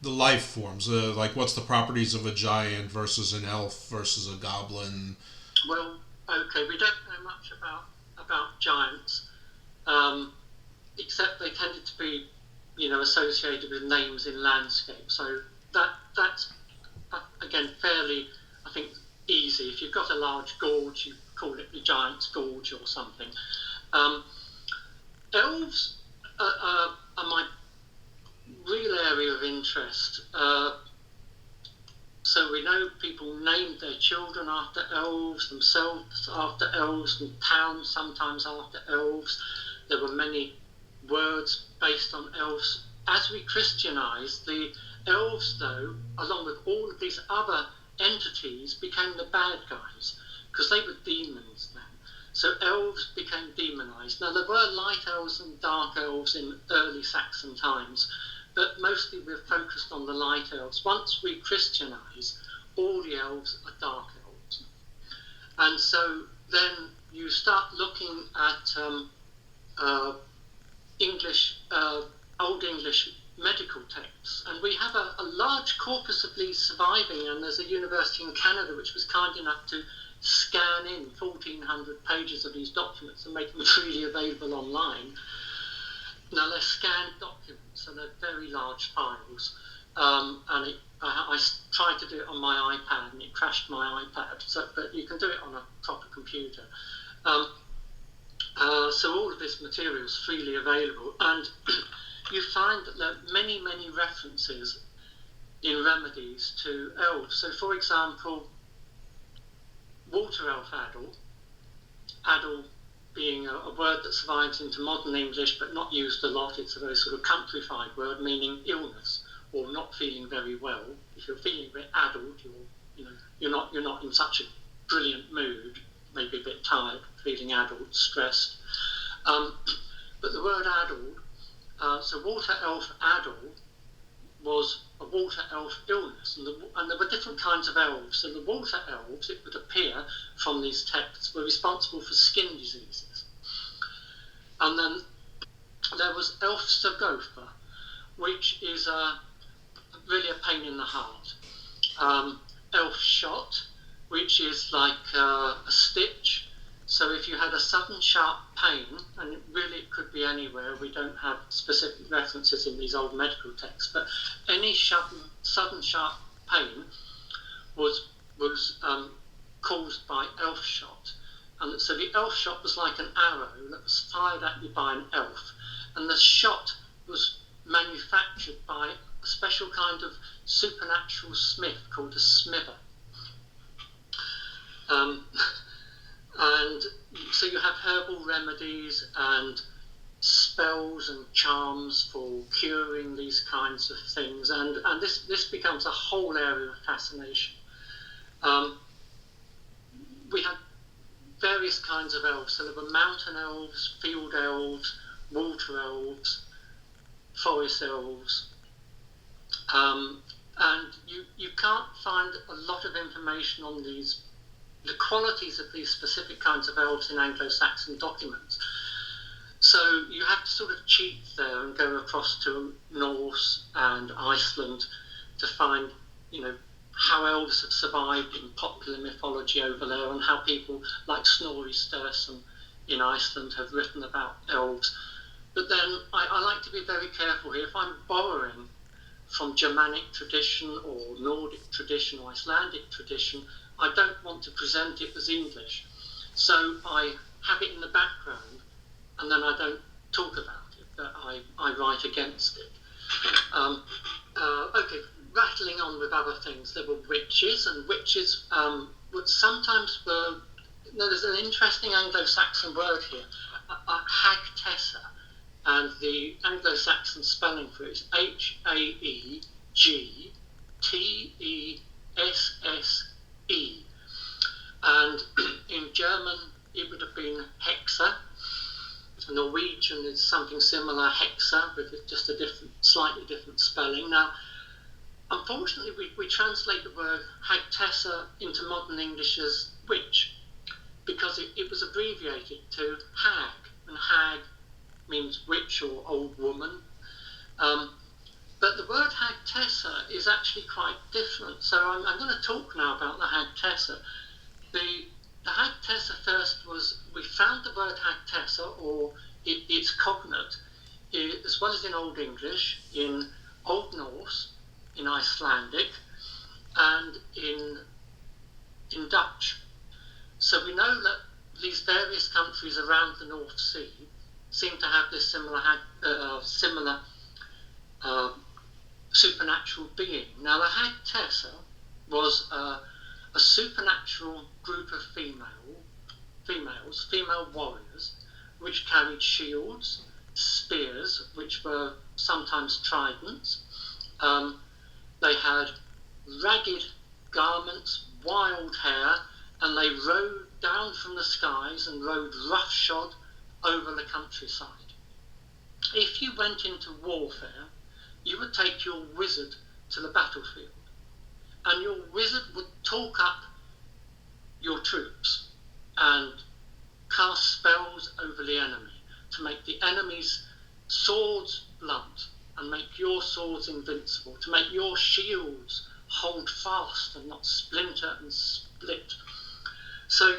Speaker 16: life forms, like what's the properties of a giant versus an elf versus a goblin.
Speaker 17: Well, okay, we don't know much about giants, except they tended to be, associated with names in landscape. So that's again fairly, I think, easy. If you've got a large gorge, you call it the Giant's Gorge or something. Elves are my real area of interest. So we know people named their children after elves, themselves after elves, and towns sometimes after elves. There were many words based on elves. As we Christianise, the elves, though, along with all of these other entities, became the bad guys, because they were demons then. So elves became demonised. Now, there were light elves and dark elves in early Saxon times, but mostly we're focused on the light elves. Once we Christianise, all the elves are dark elves. And so then you start looking at Old English medical texts, and we have a large corpus of these surviving, and there's a university in Canada which was kind enough to scan in 1,400 pages of these documents and make them freely available online. Now, they're scanned documents, so they're very large files, and I tried to do it on my iPad and it crashed my iPad, but you can do it on a proper computer. So all of this material is freely available, and you find that there are many, many references in remedies to elves. So, for example, water elf addle being a word that survives into modern English but not used a lot. It's a very sort of countrified word meaning illness or not feeling very well. If you're feeling a bit addled, you're not in such a brilliant mood, maybe a bit tired, feeling addled, stressed. But the word addled, so water elf addle was a water elf illness, and there were different kinds of elves. So the water elves, it would appear from these texts, were responsible for skin diseases. And then there was Elfsagotha, which is really a pain in the heart. Elf shot, which is like a stitch. So if you had a sudden sharp pain, and it could be anywhere, we don't have specific references in these old medical texts, but any sudden sharp pain was caused by elf shot. And so the elf shot was like an arrow that was fired at you by an elf, and the shot was manufactured by a special kind of supernatural smith called a smither. And so you have herbal remedies and spells and charms for curing these kinds of things, and this becomes a whole area of fascination. We had various kinds of elves. So there were mountain elves, field elves, water elves, forest elves, and you can't find a lot of information on the qualities of these specific kinds of elves in Anglo-Saxon documents. So you have to sort of cheat there and go across to Norse and Iceland to find, how elves have survived in popular mythology over there, and how people like Snorri Sturluson in Iceland have written about elves. But then I like to be very careful here. If I'm borrowing from Germanic tradition or Nordic tradition or Icelandic tradition, I don't want to present it as English. So I have it in the background, and then I don't talk about it, but I write against it. Okay, rattling on with other things. There were witches, and witches would sometimes there's an interesting Anglo-Saxon word here, hagtessa, and the Anglo-Saxon spelling for it is Haegtesse. And in German it would have been hexa. Norwegian is something similar, hexa, with just a slightly different spelling. Now, unfortunately, we translate the word hagtessa into modern English as witch, because it was abbreviated to hag, and hag means witch or old woman. But the word hagtessa is actually quite different. So I'm going to talk now about the hagtessa. The hagtessa first we found the word hagtessa, or its cognate, as well as in Old English, in Old Norse, in Icelandic, and in Dutch. So we know that these various countries around the North Sea seem to have this similar supernatural being. Now, the hagtessa was a supernatural group of female warriors, which carried shields, spears, which were sometimes tridents. They had ragged garments, wild hair, and they rode down from the skies and rode roughshod over the countryside. If you went into warfare, you would take your wizard to the battlefield, and your wizard would talk up your troops and cast spells over the enemy to make the enemy's swords blunt and make your swords invincible, to make your shields hold fast and not splinter and split. So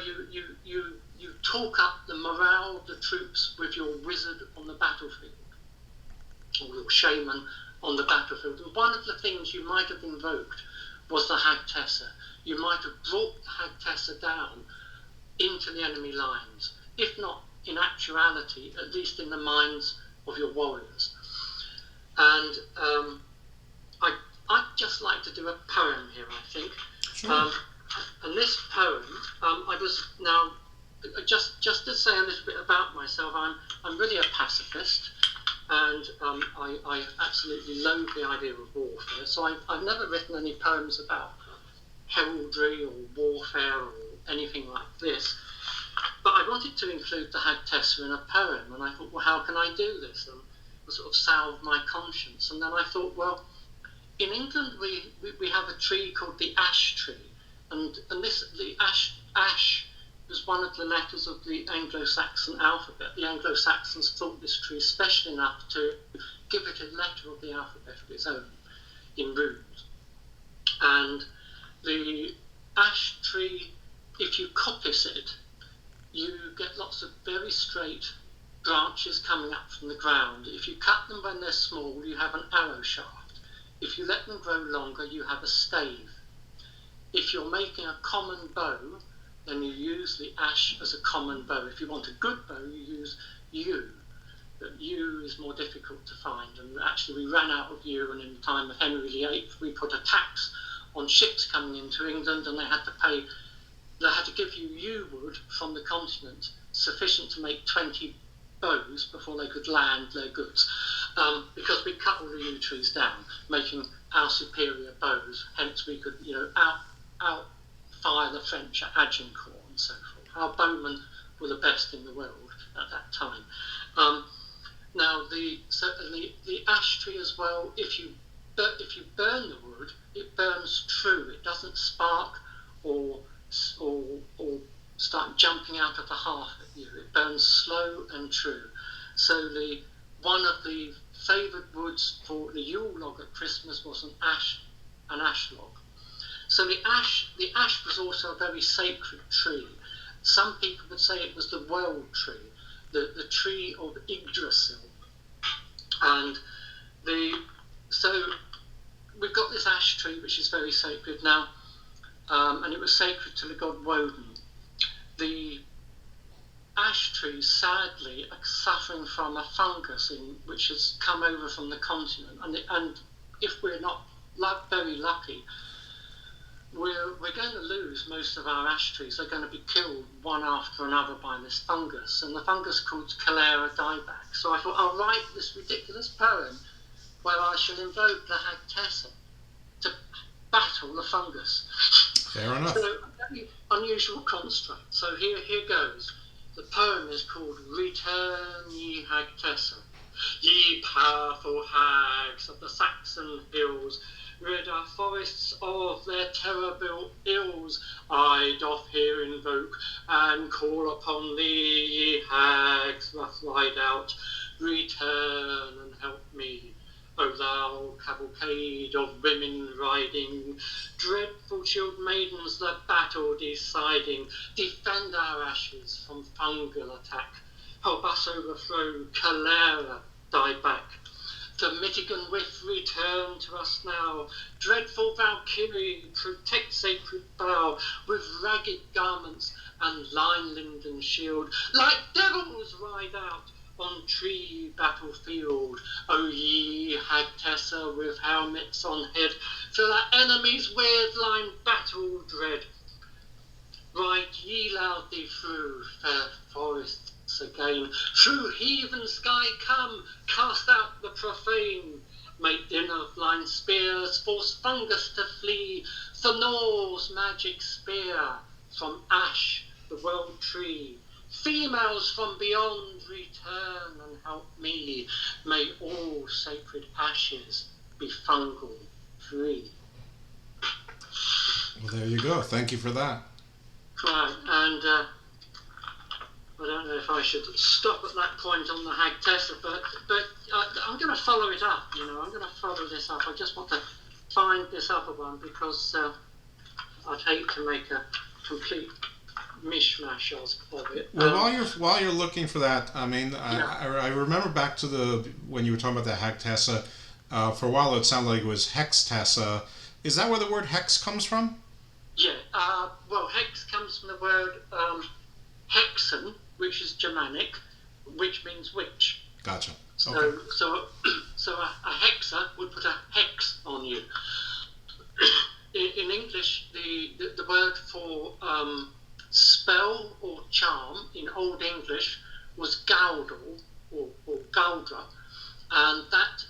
Speaker 17: you talk up the morale of the troops with your wizard on the battlefield, or your shaman on the battlefield. And one of the things you might have invoked was the hagtessa. You might have brought the hagtessa down into the enemy lines, if not in actuality, at least in the minds of your warriors. And I'd just like to do a poem here, I think. Sure. And this poem, just to say a little bit about myself, I'm really a pacifist, and I absolutely loathe the idea of warfare. So I've never written any poems about heraldry or warfare or anything like this. But I wanted to include the hagtessa in a poem, and I thought, well, how can I do this? And sort of salve my conscience. And then I thought, well, in England we have a tree called the ash tree, and the ash was one of the letters of the Anglo-Saxon alphabet. The Anglo-Saxons thought this tree special enough to give it a letter of the alphabet of its own in runes. And the ash tree, if you coppice it, you get lots of very straight branches coming up from the ground. If you cut them when they're small, you have an arrow shaft. If you let them grow longer, you have a stave. If you're making a common bow, then you use the ash as a common bow. If you want a good bow, you use yew. But yew is more difficult to find, and actually we ran out of yew, and in the time of Henry VIII, we put a tax on ships coming into England, and they had to give you yew wood from the continent, sufficient to make 20 bows before they could land their goods, because we cut all the yew trees down, making our superior bows. Hence we could, outfire the French at Agincourt and so forth. Our bowmen were the best in the world at that time. Now the ash tree as well, if you burn the wood, it burns true. It doesn't spark or start jumping out of the hearth at you. It burns slow and true. So one of the favoured woods for the Yule log at Christmas was an ash log. So the ash was also a very sacred tree. Some people would say it was the world tree, the tree of Yggdrasil. And so we've got this ash tree which is very sacred now, and it was sacred to the god Woden. The ash trees sadly are suffering from a fungus which has come over from the continent, and if we're not very lucky, we're going to lose most of our ash trees. They're going to be killed one after another by this fungus, and the fungus called Cholera dieback. So I thought I'll write this ridiculous poem where I shall invoke the Hag Tessa to battle the fungus.
Speaker 16: Fair enough.
Speaker 17: So very unusual construct. So here goes. The poem is called Return Ye Hag Tessa, ye powerful hags of the Saxon hills, rid our forests of their terrible ills. I doth here invoke and call upon thee, ye hags rough ride out, return and help me. O thou cavalcade of women riding, dreadful shield maidens the battle deciding, defend our ashes from fungal attack, help us overthrow Cholera dieback. The Mitigan whiff return to us now, dreadful Valkyrie protect sacred bough, with ragged garments and line linden shield, like devils ride out on tree battlefield. O ye Hag Tessa with helmets on head, till our enemies' weird line battle dread. Ride ye loudly through fair forests again, through heathen sky come, cast out the profane. Make din of line spears, force fungus to flee, the Norse magic spear from ash, the world tree. Females from beyond return and help me, may all sacred ashes be fungal free.
Speaker 16: Well, there you go. Thank you for that.
Speaker 17: Right, and I don't know if I should stop at that point on the Hag Tessa, but I'm going to follow it up, I'm going to follow this up. I just want to find this other one because I'd hate to make a complete mishmash of it.
Speaker 16: Well, while you're looking for that, I mean, I remember back to when you were talking about the Hag Tessa. For a while, it sounded like it was Hex Tessa. Is that where the word hex comes from?
Speaker 17: Yeah. Well, hex comes from the word hexen, which is Germanic, which means witch.
Speaker 16: Gotcha.
Speaker 17: Okay. So a hexer would put a hex on you. In English, the word for spell or charm in Old English was galdal or galdra, and that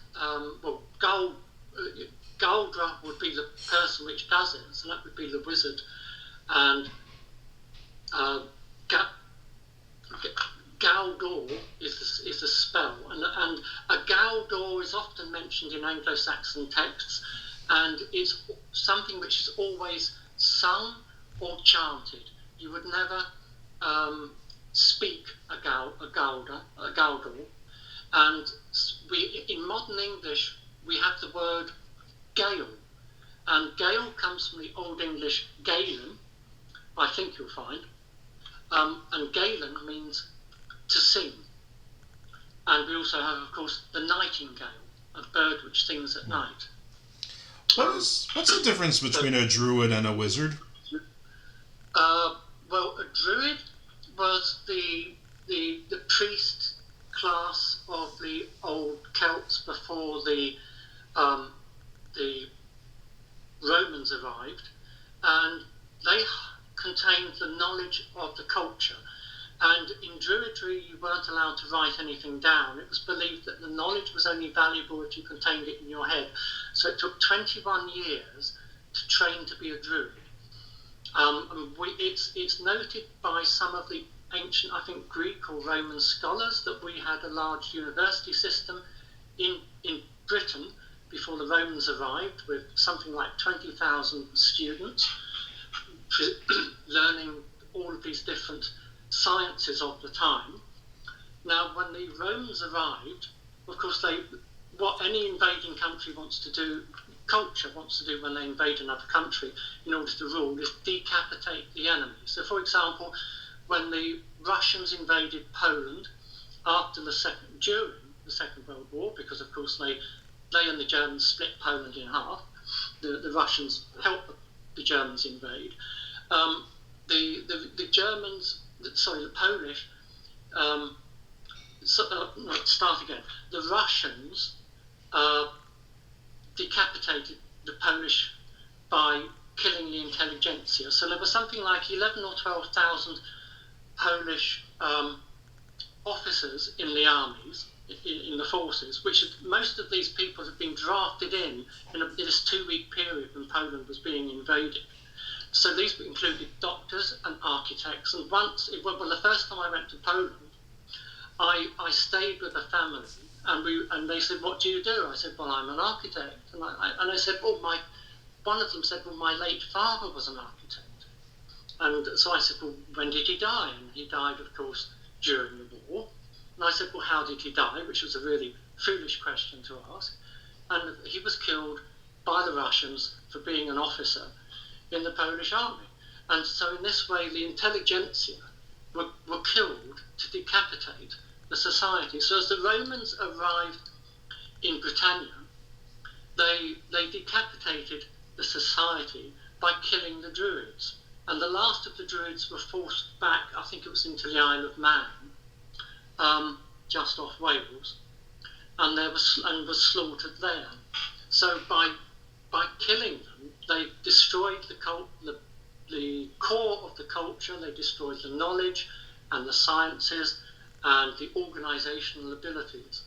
Speaker 17: galdra would be the person which does it, so that would be the wizard, and Galdor is the spell, and a Galdor is often mentioned in Anglo-Saxon texts, and it's something which is always sung or chanted. You would never speak a Galdor, and in modern English we have the word Gael, and Gael comes from the Old English Galen, I think you'll find, and Galen means to sing. And we also have, of course, the nightingale, a bird which sings at night.
Speaker 16: What's the difference between a druid and a wizard?
Speaker 17: Well, a druid was the priest class of the old Celts before the Romans arrived, and they contained the knowledge of the culture. And in Druidry, you weren't allowed to write anything down. It was believed that the knowledge was only valuable if you contained it in your head. So it took 21 years to train to be a Druid. It's noted by some of the ancient, I think, Greek or Roman scholars that we had a large university system in Britain before the Romans arrived, with something like 20,000 students learning all of these different sciences of the time. Now, when the Romans arrived, of course, what any invading country wants to do, culture wants to do when they invade another country in order to rule, is decapitate the enemy. So, for example, when the Russians invaded Poland during the Second World War, because of course they and the Germans split Poland in half, the Russians helped the Germans invade. The Polish, the Russians decapitated the Polish by killing the intelligentsia. So there was something like 11 or 12,000 Polish officers in the armies, in the forces, which most of these people had been drafted in this 2-week period when Poland was being invaded. So these included doctors and architects. And the first time I went to Poland, I stayed with a family, and they said, "What do you do?" I said, "Well, I'm an architect." And I said, one of them said, "Well, my late father was an architect." And so I said, "Well, when did he die?" And he died, of course, during the war. And I said, "Well, how did he die?" Which was a really foolish question to ask. And he was killed by the Russians for being an officer in the Polish army. And so in this way, the intelligentsia were killed to decapitate the society. So as the Romans arrived in Britannia, they decapitated the society by killing the Druids. And the last of the Druids were forced back, I think it was into the Isle of Man, just off Wales, and was slaughtered there. So by killing them, they destroyed the core of the culture. They destroyed the knowledge and the sciences and the organisational abilities.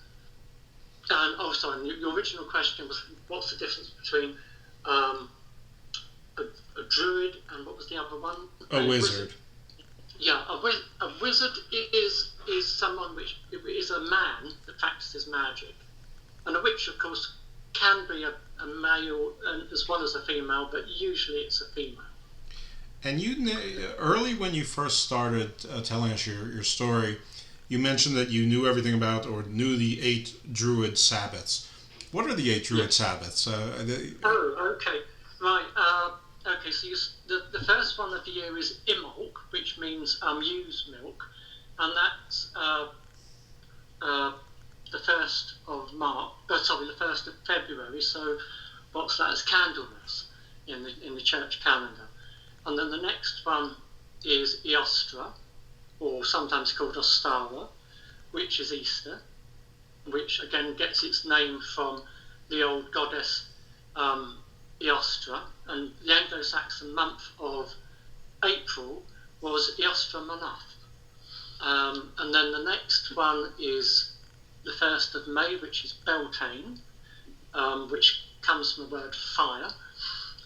Speaker 17: And your original question was, what's the difference between a druid and what was the other one?
Speaker 16: A wizard.
Speaker 17: Yeah, a wizard is someone which is a man that practices magic, and a witch, of course, can be a male as well as a female, but usually it's a female.
Speaker 16: And early when you first started telling us your story, you mentioned that you knew everything about, or knew the 8 Druid Sabbaths. What are the 8 Druid Sabbaths?
Speaker 17: Okay, right. Okay, so the first one of the year is Imbolc, which means ewe's milk, and that's the 1st of March. The 1st of February. So what's that? It's Candlemas in the church calendar. And then the next one is Eostra, or sometimes called Ostara, which is Easter, which again gets its name from the old goddess Eostra, and the Anglo Saxon month of April was Eostra Manath. And then the next one is the 1st of May, which is Beltane, which comes from the word fire.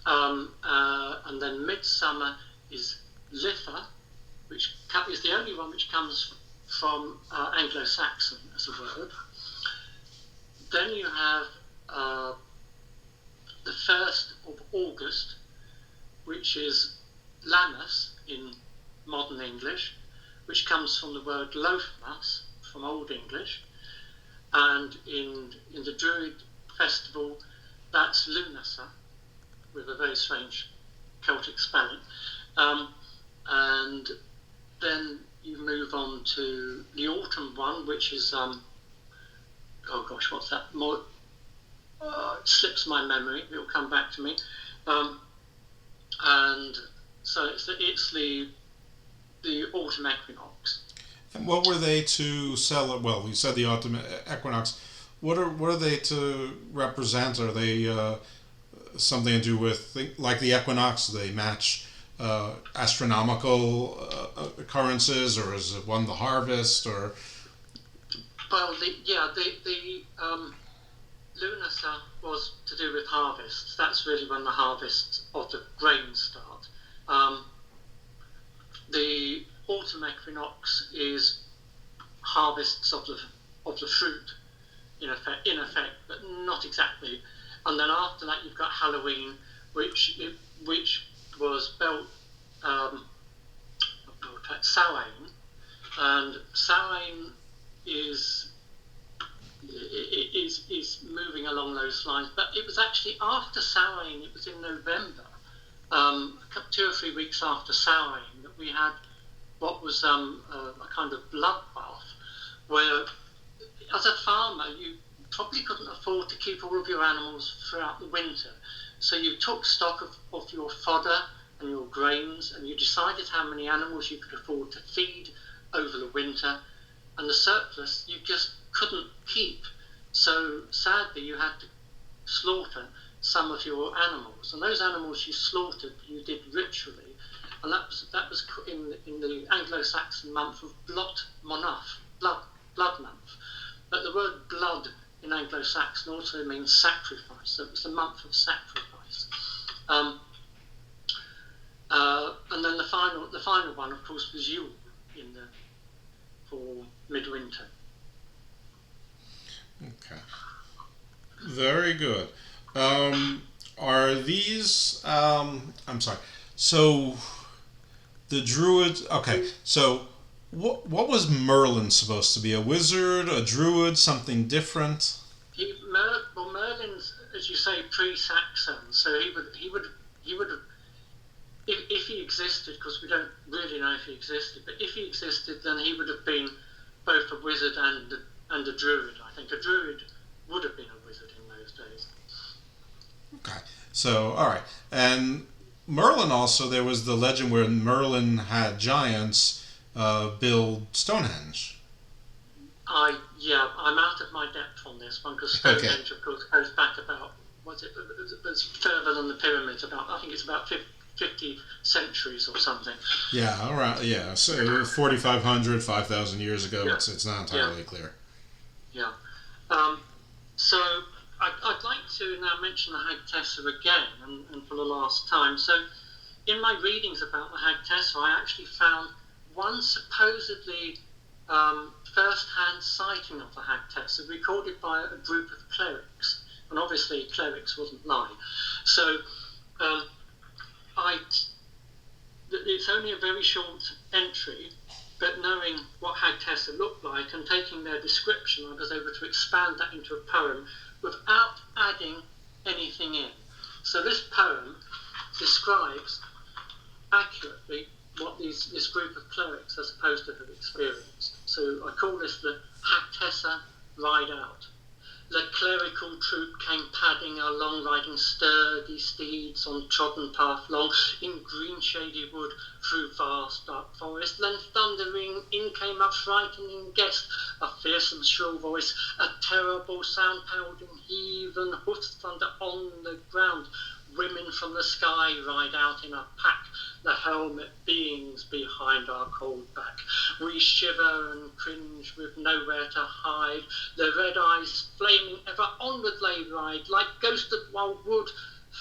Speaker 17: And then Midsummer is Litha, which is the only one which comes from Anglo Saxon as a word. Then you have the 1st of August, which is Lammas in modern English, which comes from the word lothmas, from Old English, and in the Druid festival, that's Lunasa, with a very strange Celtic spelling. And then you move on to the autumn one, which is, oh gosh, what's that? More, it slips my memory, it'll come back to me. And so it's the autumn equinox.
Speaker 16: And what were they to celebrate? Well, you said the autumn equinox. What are they to represent? Are they something to do with, like the equinox? Do they match astronomical occurrences, or is it one the harvest? Or
Speaker 17: well, the Lunasa was to do with harvests. That's really when the harvests of the grain start. The autumn equinox is harvests of the fruit, in effect, but not exactly. And then after that, you've got Halloween, which was built Samhain, and Samhain is moving along those lines. But it was actually after Samhain. It was in November, 2 or 3 weeks after Samhain, that we had what was a kind of bloodbath, where as a farmer you probably couldn't afford to keep all of your animals throughout the winter, so you took stock of your fodder and your grains, and you decided how many animals you could afford to feed over the winter, and the surplus you just couldn't keep. So sadly you had to slaughter some of your animals, and those animals you slaughtered you did ritually, and that was in the Anglo Saxon month of blood month. But the word blood in Anglo Saxon also means sacrifice, so it was the month of sacrifice. And then the final one, of course, was Yule for midwinter.
Speaker 16: Okay, very good. Are these? I'm sorry. So the Druids. Okay, so what was Merlin supposed to be? A wizard, a druid, something different?
Speaker 17: Merlin's, as you say, pre-Saxon. So he would have, if he existed, because we don't really know if he existed, but if he existed, then he would have been both a wizard and a druid. I think a druid would have been a wizard in those days.
Speaker 16: Okay, so all right, and Merlin also, there was the legend where Merlin had giants build Stonehenge.
Speaker 17: I'm out of my depth on this one, because Stonehenge, of course, goes back about, it's further than the pyramids, I think it's about 50 centuries or something.
Speaker 16: Yeah, all right, yeah, so 4,500, 5,000 years ago, yeah. It's not entirely clear.
Speaker 17: Yeah. So I'd like to now mention the Hag Tessa again, and for the last time. So in my readings about the Hag Tessa, I actually found one supposedly first-hand sighting of the Hag Tessa recorded by a group of clerics, and obviously clerics wasn't lying. So it's only a very short entry, but knowing what Hag Tessa looked like and taking their description, I was able to expand that into a poem without adding anything in. So this poem describes accurately what this group of clerics are supposed to have experienced. So I call this the Hag Tessa Ride Out. The clerical troop came padding along, riding sturdy steeds on trodden path long, in green shady wood, through vast dark forest. Then thundering in came a frightening guest, a fearsome shrill voice, a terrible sound, pounding heathen hoofs thunder on the ground. Women from the sky ride out in a pack, the helmet beings behind our cold back. We shiver and cringe with nowhere to hide, the red eyes flaming ever onward they ride, like ghosts of wild wood,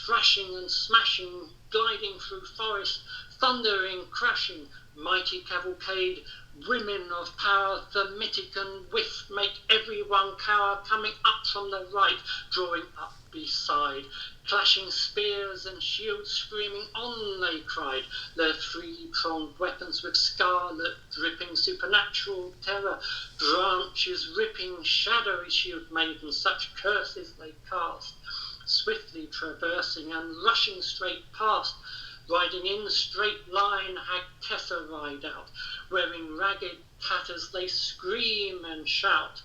Speaker 17: thrashing and smashing, gliding through forest, thundering, crashing, mighty cavalcade, women of power, the mythic and whiff, make everyone cower, coming up from the right, drawing up beside, clashing spears and shields screaming on, they cried, their three-pronged weapons with scarlet dripping supernatural terror, branches ripping, shadowy shield maidens, such curses they cast, swiftly traversing and rushing straight past, riding in straight line had Tessa ride out, wearing ragged tatters they scream and shout,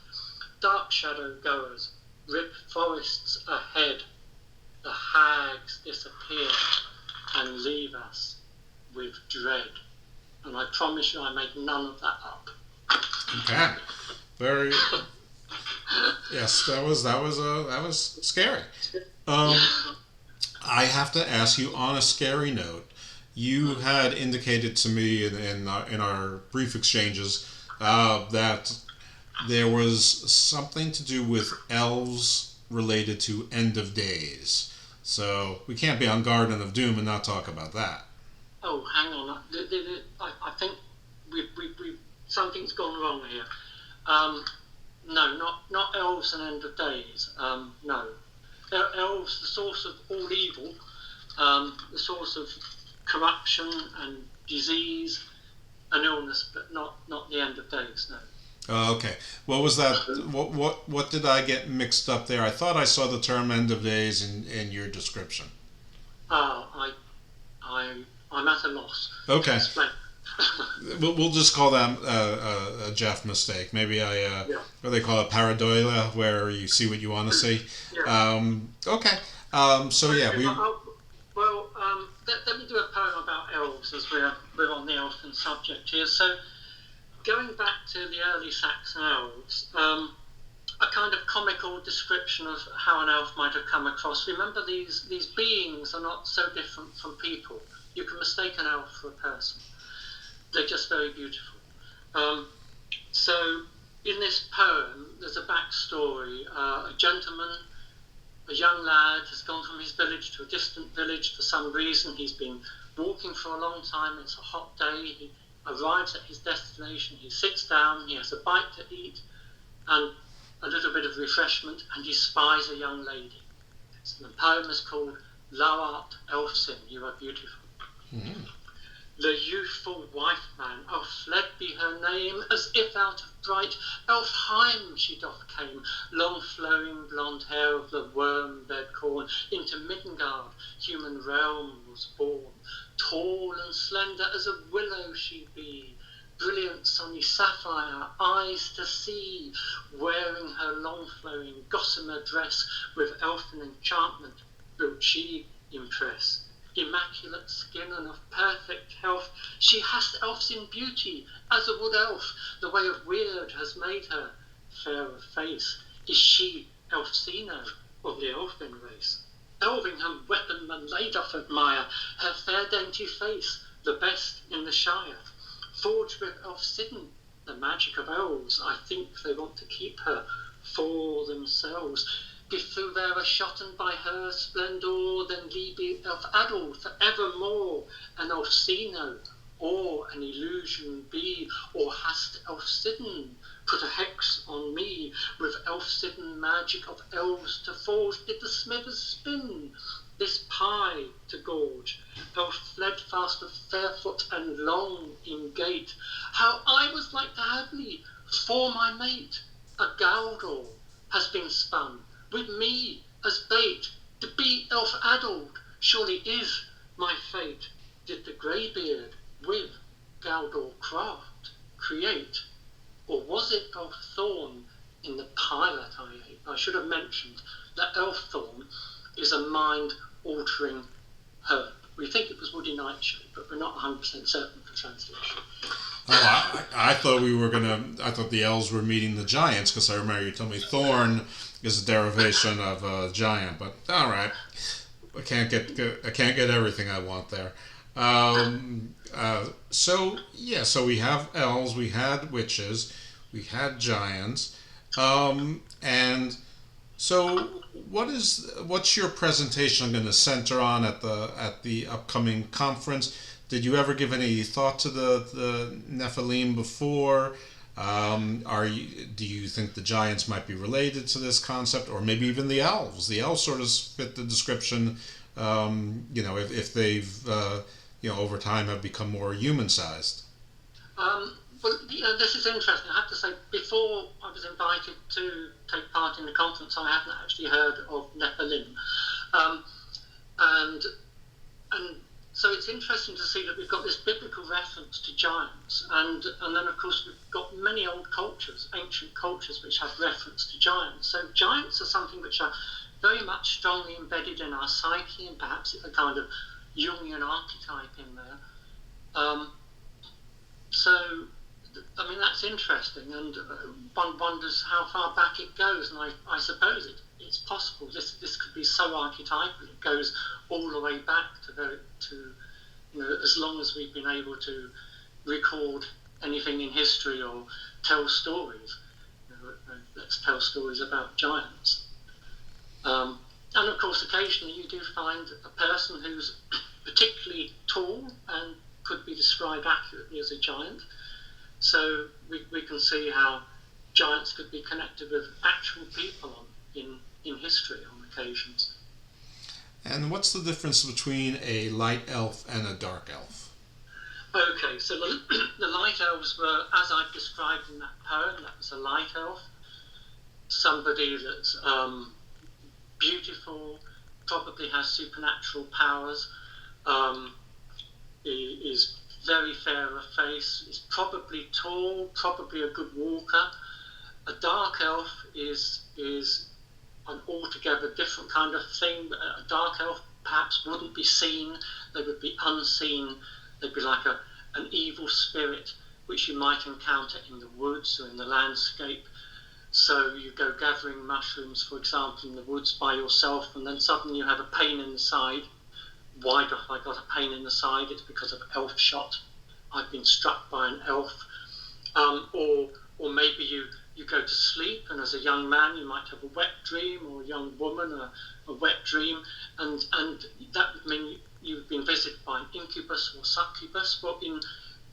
Speaker 17: dark shadow goers, rip forests ahead, the hags disappear and leave us with dread. And I promise you I made none of that up.
Speaker 16: Okay. Very. Yes, that was scary. I have to ask you, on a scary note, you had indicated to me in our brief exchanges that there was something to do with elves related to end of days. So we can't be on Garden of Doom and not talk about that.
Speaker 17: Oh, hang on. I think we've something's gone wrong here. No, not elves and end of days. No. Elves, the source of all evil, the source of corruption and disease and illness, but not the end of days, no.
Speaker 16: Okay. What was that? What did I get mixed up there? I thought I saw the term end of days in your description.
Speaker 17: I'm at a loss.
Speaker 16: Okay. We'll just call that a Jeff mistake. Maybe what they call it, pareidolia, where you see what you want to see.
Speaker 17: Yeah.
Speaker 16: Okay. So yeah,
Speaker 17: let me do a poem about elves as we're on the elfin subject here. So, going back to the early Saxon elves, a kind of comical description of how an elf might have come across. Remember, these beings are not so different from people. You can mistake an elf for a person. They're just very beautiful. So in this poem, there's a backstory. A gentleman, a young lad, has gone from his village to a distant village for some reason. He's been walking for a long time. It's a hot day. He arrives at his destination. He sits down. He has a bite to eat and a little bit of refreshment, and he spies a young lady. So the poem is called Thou art Elfsin, you are beautiful. Mm-hmm. The youthful wife man, oh fled be her name, as if out of bright Elfheim she doth came, long flowing blonde hair of the worm-bed corn, into Midgard human realm was born, tall and slender as a willow she be, brilliant sunny sapphire eyes to see, wearing her long flowing gossamer dress, with elfin enchantment will she impress. Immaculate skin and of perfect health, she hath elfin beauty, as a wood elf, the way of Weird has made her. Fair of face, is she Elfsino, of the elfin race. Elvingham weaponman they doth admire, her fair dainty face, the best in the shire. Forged with Elfsidden, the magic of elves, I think they want to keep her for themselves. If thou were shotten by her splendour, then thee be elf adult for evermore, an Elfsino, or an illusion be, or hast Elfsidden put a hex on me, with Elfsidden magic of elves to forge, did the smithers spin this pie to gorge. Elf fled fast of fairfoot and long in gait, how I was like to have thee for my mate. A Galdor has been spun, with me as bait, to be elf adult, surely is my fate. Did the greybeard with Galdor craft create, or was it Elfthorn in the pilot I ate? I should have mentioned that Elfthorn is a mind-altering herb. We think it was woody nightshade, but we're not 100% certain for translation.
Speaker 16: Oh, I thought I thought the elves were meeting the giants, because I remember you told me thorn is a derivation of a giant, but all right, I can't get everything I want there. So we have elves, we had witches, we had giants, and so what's your presentation going to center on at the upcoming conference? Did you ever give any thought to the Nephilim before? Do you think the giants might be related to this concept, or maybe even the elves? The elves sort of fit the description. If they've over time have become more human-sized.
Speaker 17: Well, this is interesting. I have to say, before I was invited to take part in the conference, I hadn't actually heard of Nephilim, and so it's interesting to see that we've got this biblical reference to giants, and then of course we've got many old cultures, ancient cultures, which have reference to giants. So giants are something which are very much strongly embedded in our psyche, and perhaps a kind of Jungian archetype in there. That's interesting, and one wonders how far back it goes, and I suppose it's possible. This could be so archetypal, it goes all the way back to as long as we've been able to record anything in history or tell stories. Let's tell stories about giants. And of course, occasionally you do find a person who's particularly tall and could be described accurately as a giant. So we can see how giants could be connected with actual people in history on occasions.
Speaker 16: And what's the difference between a light elf and a dark elf?
Speaker 17: Okay, so the light elves were, as I've described in that poem, that was a light elf. Somebody that's beautiful, probably has supernatural powers, is very fair of face, is probably tall, probably a good walker. A dark elf is an altogether different kind of thing. A dark elf perhaps wouldn't be seen, they would be unseen, they'd be like an evil spirit which you might encounter in the woods or in the landscape. So you go gathering mushrooms, for example, in the woods by yourself, and then suddenly you have a pain in the side. Why have I got a pain in the side? It's because of elf shot. I've been struck by an elf. Or maybe you go to sleep, and as a young man you might have a wet dream, or a young woman a wet dream, and that would mean you've been visited by an incubus or succubus. Well,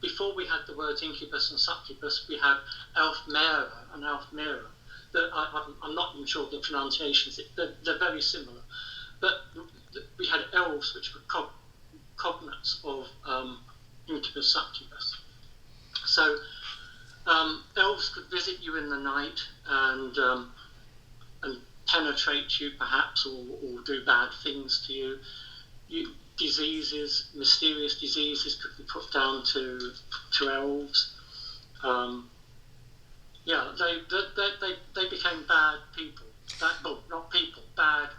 Speaker 17: before we had the words incubus and succubus, we had elf-mera and elf-mera. I'm not even sure of the pronunciations. They're very similar. But we had elves which were cognates of incubus, succubus. So elves could visit you in the night and penetrate you, perhaps, or do bad things to you. Diseases, mysterious diseases, could be put down to elves. They became bad people. Not people, bad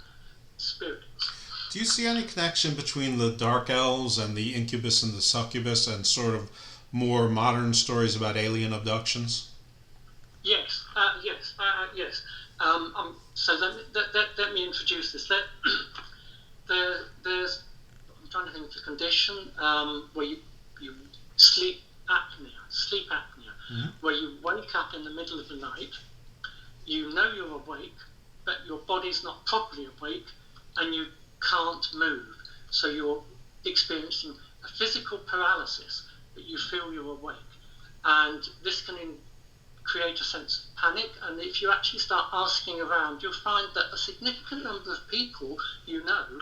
Speaker 17: spirits.
Speaker 16: Do you see any connection between the dark elves and the incubus and the succubus, and sort of more modern stories about alien abductions?
Speaker 17: Yes. So let me introduce this. There's I'm trying to think of the condition where you sleep apnea, where you wake up in the middle of the night, you know you're awake, but your body's not properly awake, and you can't move. So you're experiencing a physical paralysis, but you feel you're awake. And this can create a sense of panic, and if you actually start asking around, you'll find that a significant number of people you know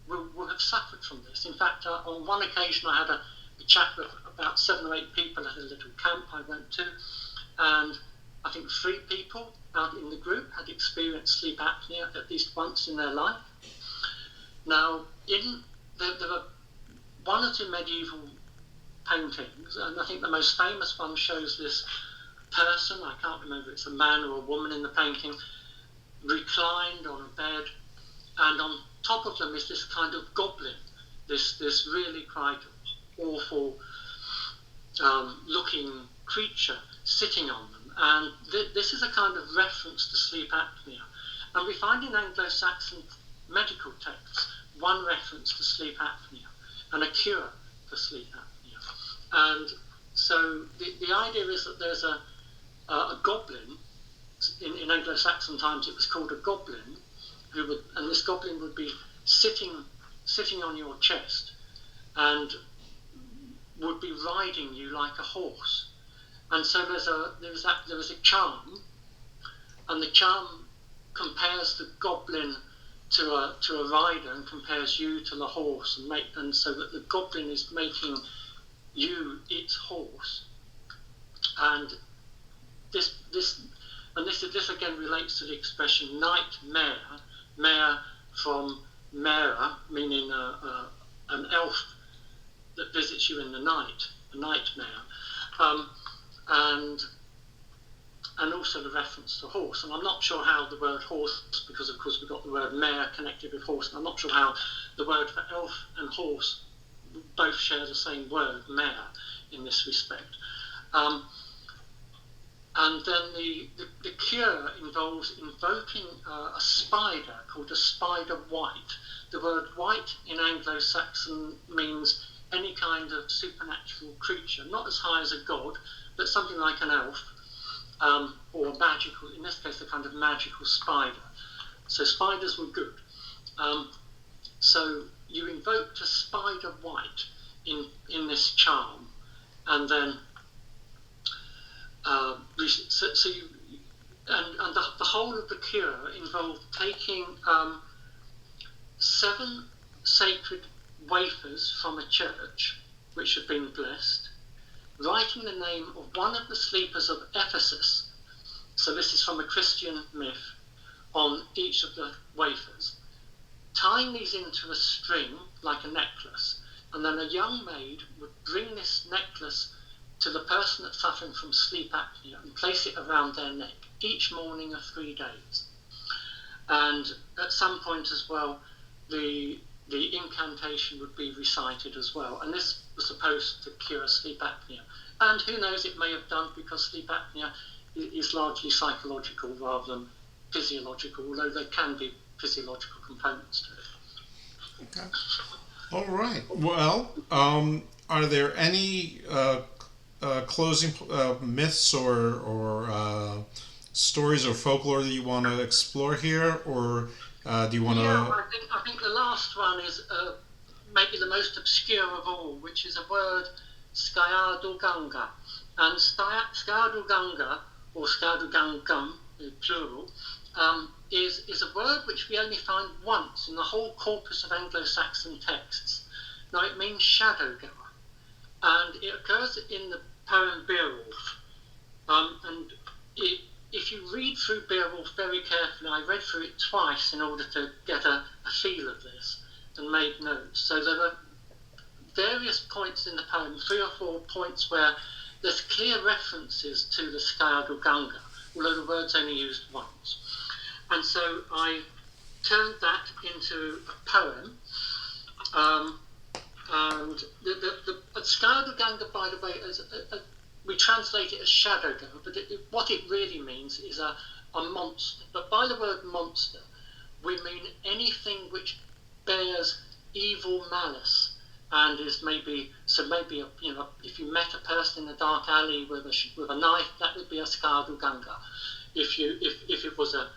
Speaker 17: will have suffered from this. In fact, on one occasion I had a chat with about 7 or 8 people at a little camp I went to, and I think 3 people out in the group had experienced sleep apnea at least once in their life. Now, there are 1 or 2 medieval paintings, and I think the most famous one shows this person, I can't remember if it's a man or a woman in the painting, reclined on a bed, and on top of them is this kind of goblin, this really quite awful looking creature sitting on them. And this is a kind of reference to sleep apnea. And we find in Anglo Saxon medical texts 1 reference to sleep apnea and a cure for sleep apnea. And so the idea is that there's a goblin. In Anglo-Saxon times it was called a goblin, and this goblin would be sitting on your chest and would be riding you like a horse. And so there was a charm, and the charm compares the goblin to a rider and compares you to the horse, and so that the goblin is making you its horse. And this again relates to the expression nightmare, mare from mera, meaning an elf that visits you in the night, a nightmare, and also the reference to horse. And I'm not sure how the word horse, because of course we've got the word mare connected with horse, and I'm not sure how the word for elf and horse both share the same word, mare, in this respect. And then the cure involves invoking a spider called a spider white. The word white in Anglo Saxon means any kind of supernatural creature, not as high as a god, but something like an elf, or a magical, in this case, a kind of magical spider. So spiders were good. So you invoked a spider white in this charm, and then the whole of the cure involved taking 7 sacred wafers from a church which had been blessed, writing the name of one of the sleepers of Ephesus, so this is from a Christian myth, on each of the wafers, tying these into a string like a necklace, and then a young maid would bring this necklace to the person that's suffering from sleep apnea and place it around their neck each morning of 3 days. And at some point as well, the incantation would be recited as well, and this was supposed to cure sleep apnea. And who knows, it may have done, because sleep apnea is largely psychological rather than physiological, although there can be physiological components to it.
Speaker 16: Okay. All right. Well, are there any closing myths or stories or folklore that you want to explore here, or do you want to?
Speaker 17: Yeah, I think the last one is maybe the most obscure of all, which is a word, Skayaduganga. And Skayaduganga, or Skayadugangam, plural, is a word which we only find once in the whole corpus of Anglo-Saxon texts. Now, it means shadow goer, and it occurs in the poem Beowulf. And if you read through Beowulf very carefully, I read through it twice in order to get a feel of this and made notes. So there are various points in the poem, 3 or 4 points where there's clear references to the Skayaduganga, although the word's only used once. And so I turned that into a poem. And the Skayaduganga, by the way, we translate it as shadow goer, but what it really means is a monster. But by the word monster, we mean anything which bears evil malice and is maybe if you met a person in a dark alley with a knife, that would be a Skayaduganga. If it was a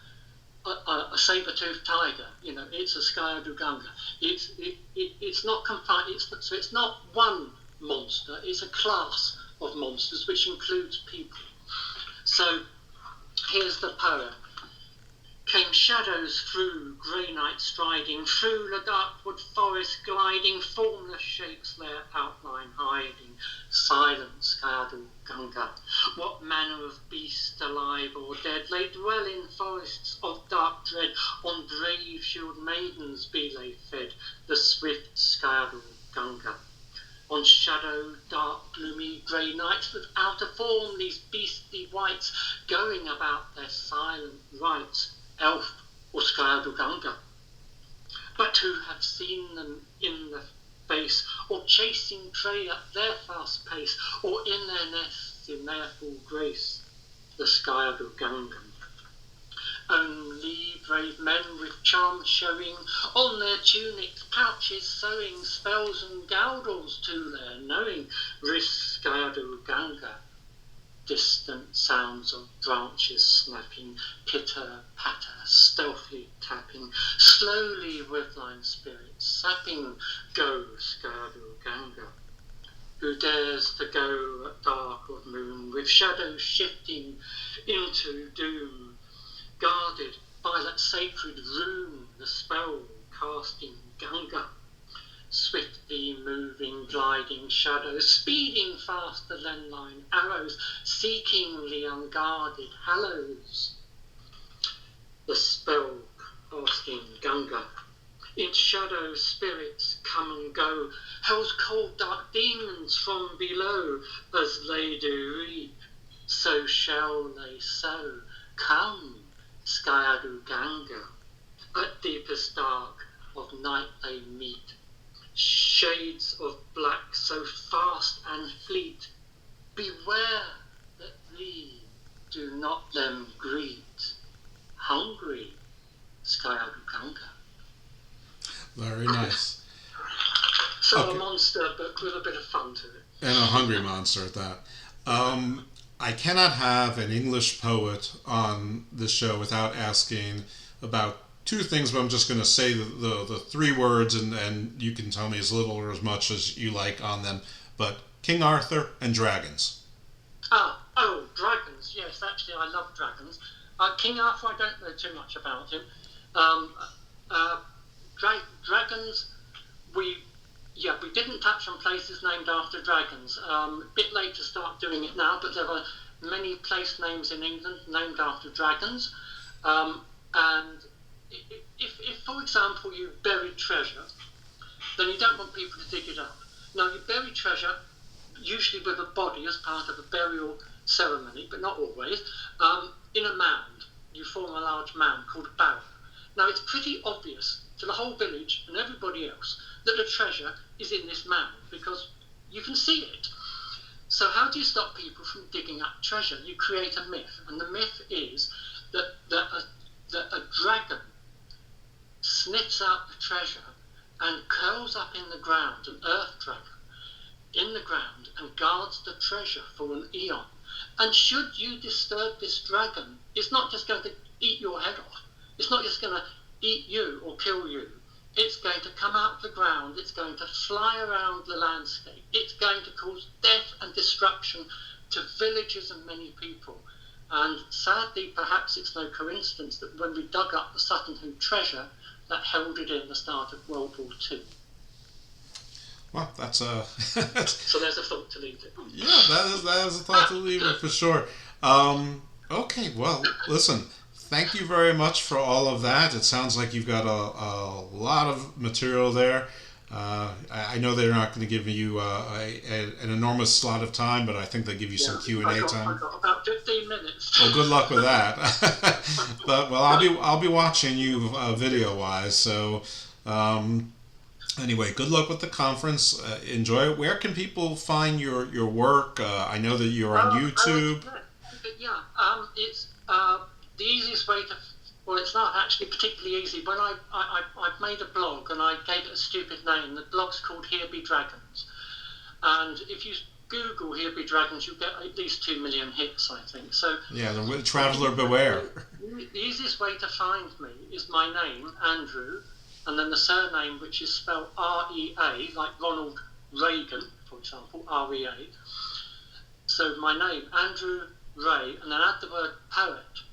Speaker 17: saber-toothed tiger, it's a Skayaduganga. It's not confined. So it's not one monster. It's a class of monsters which includes people. So here's the poem. Came shadows through, grey night striding, through the dark wood forest gliding, formless shapes their outline hiding. Silence, Skayaduganga. What manner of beast, alive or dead, lay dwell in forests of dark dread? On brave-shield maidens be they fed, the swift Skayaduganga. On shadow, dark, gloomy, grey nights, without a form, these beastly wights, going about their silent rites, elf or Skayaduganga. But who have seen them in the face, or chasing prey at their fast pace, or in their nests in their full grace, the Skayaduganga. Only brave men with charms showing, on their tunics, pouches sewing, spells and gowdles to their knowing, wrist Skayaduganga. Distant sounds of branches snapping, pitter-patter, stealthily tapping, slowly woodline spirits sapping, go Skayaduganga. who dares to go at dark of moon, with shadows shifting into doom, guarded by that sacred rune, the spell casting Ganga. Swiftly moving, gliding shadows, speeding faster than line arrows, seekingly unguarded hallows. The spell casting Ganga. In shadow spirits come and go, hell's cold dark demons from below, as they do reap, so shall they sow. Come, Skyadu Ganga, at deepest dark of night they meet, shades of black so fast and fleet, beware that thee do not them greet. Hungry, Skyadu Ganga.
Speaker 16: Very nice.
Speaker 17: So
Speaker 16: Okay.
Speaker 17: a monster, but with a bit of fun to it.
Speaker 16: And a hungry monster at that. I cannot have an English poet on this show without asking about two things, but I'm just going to say the three words, and you can tell me as little or as much as you like on them. But King Arthur and dragons.
Speaker 17: Dragons. Yes, actually, I love dragons. King Arthur, I don't know too much about him. Dragons, we didn't touch on places named after dragons. A bit late to start doing it now, but there are many place names in England named after dragons. And if, for example, you bury treasure, then you don't want people to dig it up. Now, you bury treasure, usually with a body as part of a burial ceremony, but not always, in a mound. You form a large mound called a barrow. Now, it's pretty obvious to the whole village and everybody else that the treasure is in this mound because you can see it. So how do you stop people from digging up treasure? You create a myth, and the myth is that a dragon sniffs out the treasure and curls up in the ground, an earth dragon, in the ground, and guards the treasure for an eon. And should you disturb this dragon, it's not just going to eat your head off. It's not just going to eat you or kill you. It's going to come out of the ground. It's going to fly around the landscape. It's going to cause death and destruction to villages and many people. And sadly, perhaps it's no coincidence that when we dug up the Sutton Hoo treasure, that heralded in the start of World War II.
Speaker 16: Well, that's
Speaker 17: So there's a thought to leave it.
Speaker 16: Yeah, that is a thought to leave it for sure. Okay, well, listen. Thank you very much for all of that. It sounds like you've got a lot of material there. I know they're not going to give you an enormous slot of time, but I think they give you some Q&A time.
Speaker 17: I've got about 15 minutes.
Speaker 16: Well, good luck with that. But I'll be watching you video wise. So anyway, good luck with the conference. Enjoy it. Where can people find your work? I know that you're on YouTube.
Speaker 17: It's the easiest way to, well, it's not actually particularly easy. When I've made a blog and I gave it a stupid name. The blog's called Here Be Dragons, and if you Google Here Be Dragons, you'll get at least 2 million hits, I think. So yeah,
Speaker 16: the traveller beware.
Speaker 17: The easiest way to find me is my name, Andrew, and then the surname, which is spelled R-E-A, like Ronald Reagan, for example, R-E-A. So my name, Andrew Ray, and then add the word poet,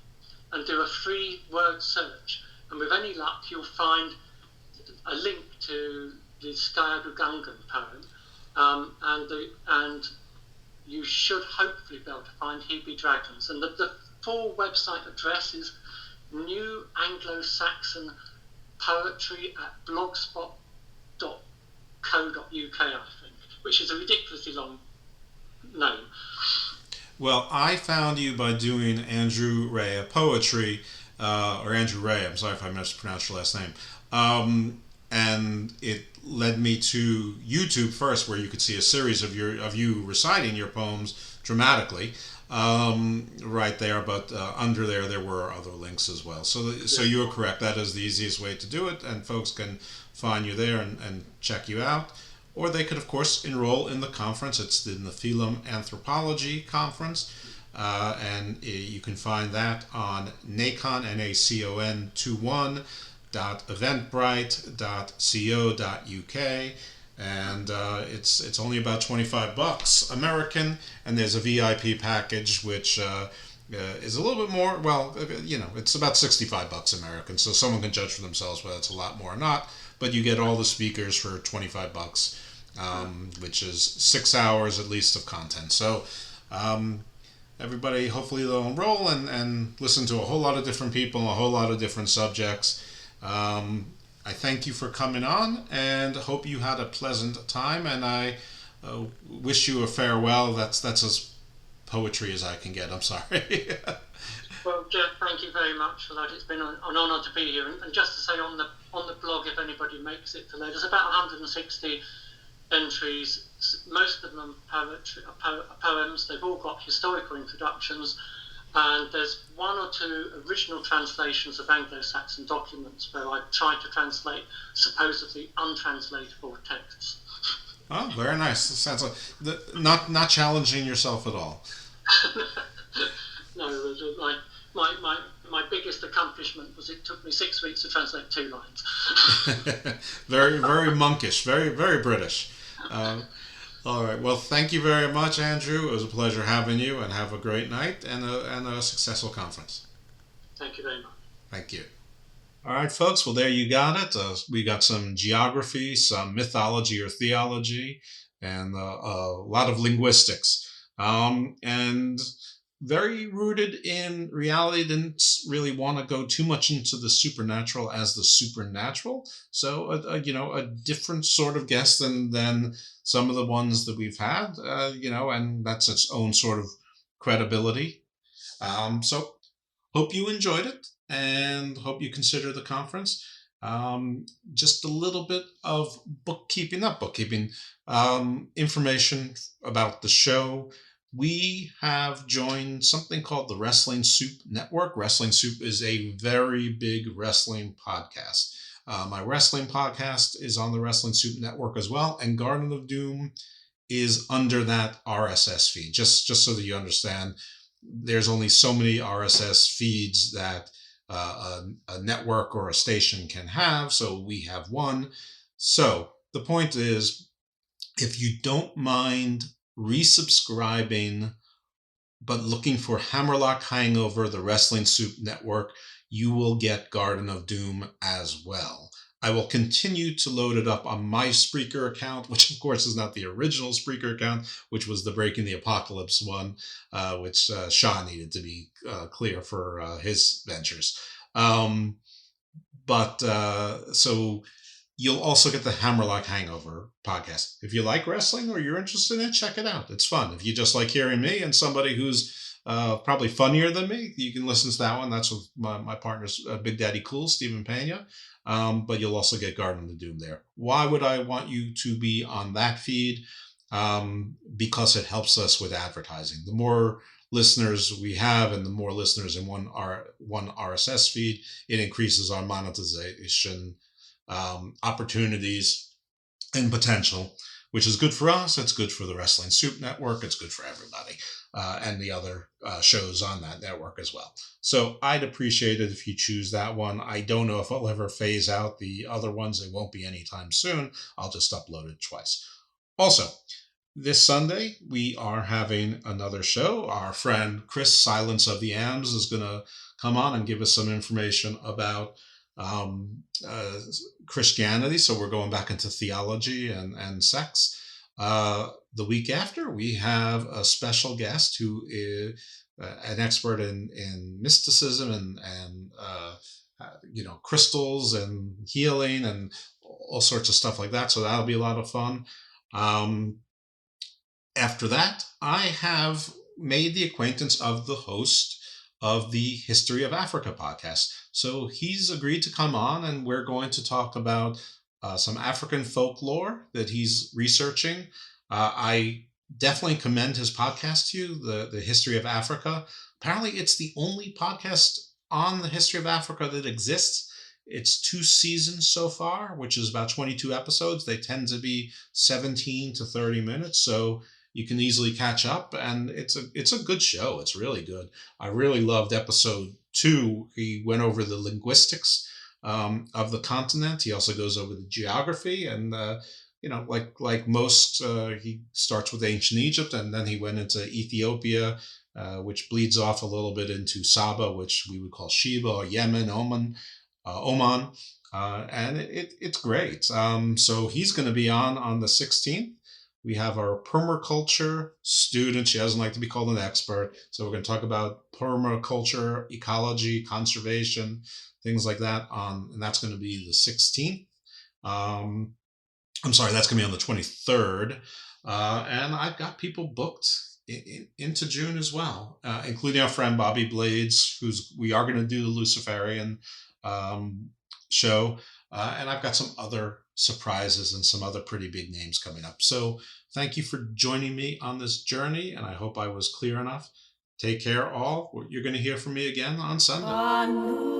Speaker 17: and do a 3-word search, and with any luck you'll find a link to the Skyadu Gungan poem, and you should hopefully be able to find Here Be Dragons. And the full website address is New Anglo Saxon Poetry at blogspot.co.uk, I think, which is a ridiculously long name.
Speaker 16: Well, I found you by doing Andrew Ray Poetry, or Andrew Ray, I'm sorry if I mispronounced your last name. And it led me to YouTube first, where you could see a series of you reciting your poems dramatically, right there. But under there were other links as well. So you are correct. That is the easiest way to do it, and folks can find you there and check you out. Or they could, of course, enroll in the conference. It's the Nephilim Anthropology Conference, and you can find that on NACON, NACON 21.eventbrite.co.uk, and it's only about $25 American, and there's a VIP package which is a little bit more. Well, it's about $65 American, so someone can judge for themselves whether it's a lot more or not. But you get all the speakers for $25, which is 6 hours at least of content. So everybody, hopefully they'll enroll and listen to a whole lot of different people, a whole lot of different subjects. I thank you for coming on and hope you had a pleasant time, and I wish you a farewell. That's as poetry as I can get. I'm sorry.
Speaker 17: Well, Jeff, thank you very much for that. It's been an honour to be here. And just to say on the blog, if anybody makes it to there, there's about 160 entries. Most of them poems. They've all got historical introductions, and there's one or two original translations of Anglo Saxon documents where I tried to translate supposedly untranslatable texts.
Speaker 16: Oh, very nice. It sounds like not challenging yourself at all.
Speaker 17: No, my biggest accomplishment was it took me 6 weeks to translate 2 lines.
Speaker 16: Very, very monkish, very, very British. All right. Well, thank you very much, Andrew. It was a pleasure having you, and have a great night and a successful conference.
Speaker 17: Thank you very much.
Speaker 16: Thank you. All right, folks. Well, there you got it. We got some geography, some mythology or theology, and a lot of linguistics. And very rooted in reality. Didn't really want to go too much into the supernatural as the supernatural. So, a different sort of guest than some of the ones that we've had, and that's its own sort of credibility. So hope you enjoyed it and hope you consider the conference. Just a little bit of information about the show. We have joined something called the Wrestling Soup Network. Wrestling Soup is a very big wrestling podcast. My wrestling podcast is on the Wrestling Soup Network as well, and Garden of Doom is under that RSS feed. Just so that you understand, there's only so many RSS feeds that a network or a station can have, so we have one. So the point is, if you don't mind resubscribing but looking for Hammerlock Hangover, the Wrestling Soup Network, you will get Garden of Doom as well. I will continue to load it up on my Spreaker account, which of course is not the original Spreaker account, which was the Breaking the Apocalypse one, which Sean needed to be clear for his ventures. So you'll also get the Hammerlock Hangover podcast. If you like wrestling or you're interested in it, check it out. It's fun. If you just like hearing me and somebody who's probably funnier than me, you can listen to that one. That's with my partner's Big Daddy Cool, Stephen Pena. But you'll also get Garden of Doom there. Why would I want you to be on that feed? Because it helps us with advertising. The more listeners we have and the more listeners in one RSS feed, it increases our monetization opportunities and potential, which is good for us. It's good for the Wrestling Soup Network. It's good for everybody and the other shows on that network as well. So I'd appreciate it if you choose that one. I don't know if I'll ever phase out the other ones. It won't be anytime soon. I'll just upload it twice. Also, this Sunday, we are having another show. Our friend Chris Silence of the Ams is going to come on and give us some information about Christianity. So we're going back into theology and sex. The week after, we have a special guest who is an expert in mysticism and crystals and healing and all sorts of stuff like that. So that'll be a lot of fun. After that, I have made the acquaintance of the host of the History of Africa podcast. So he's agreed to come on, and we're going to talk about some African folklore that he's researching. I definitely commend his podcast to you, the History of Africa. Apparently, it's the only podcast on the History of Africa that exists. It's 2 seasons so far, which is about 22 episodes. They tend to be 17 to 30 minutes, so you can easily catch up, and it's a good show. It's really good. I really loved episode 2. He went over the linguistics of the continent. He also goes over the geography, and like most, he starts with ancient Egypt, and then he went into Ethiopia, which bleeds off a little bit into Saba, which we would call Sheba, or Yemen, Oman, and it's great. So he's going to be on the 16th. We have our permaculture student. She doesn't like to be called an expert, so we're going to talk about permaculture, ecology, conservation, things like that. And that's going to be the 16th. I'm sorry, that's going to be on the 23rd. And I've got people booked into June as well, including our friend Bobby Blades, we are going to do the Luciferian show. And I've got some other surprises and some other pretty big names coming up. So thank you for joining me on this journey, and I hope I was clear enough. Take care, all. You're going to hear from me again on Sunday.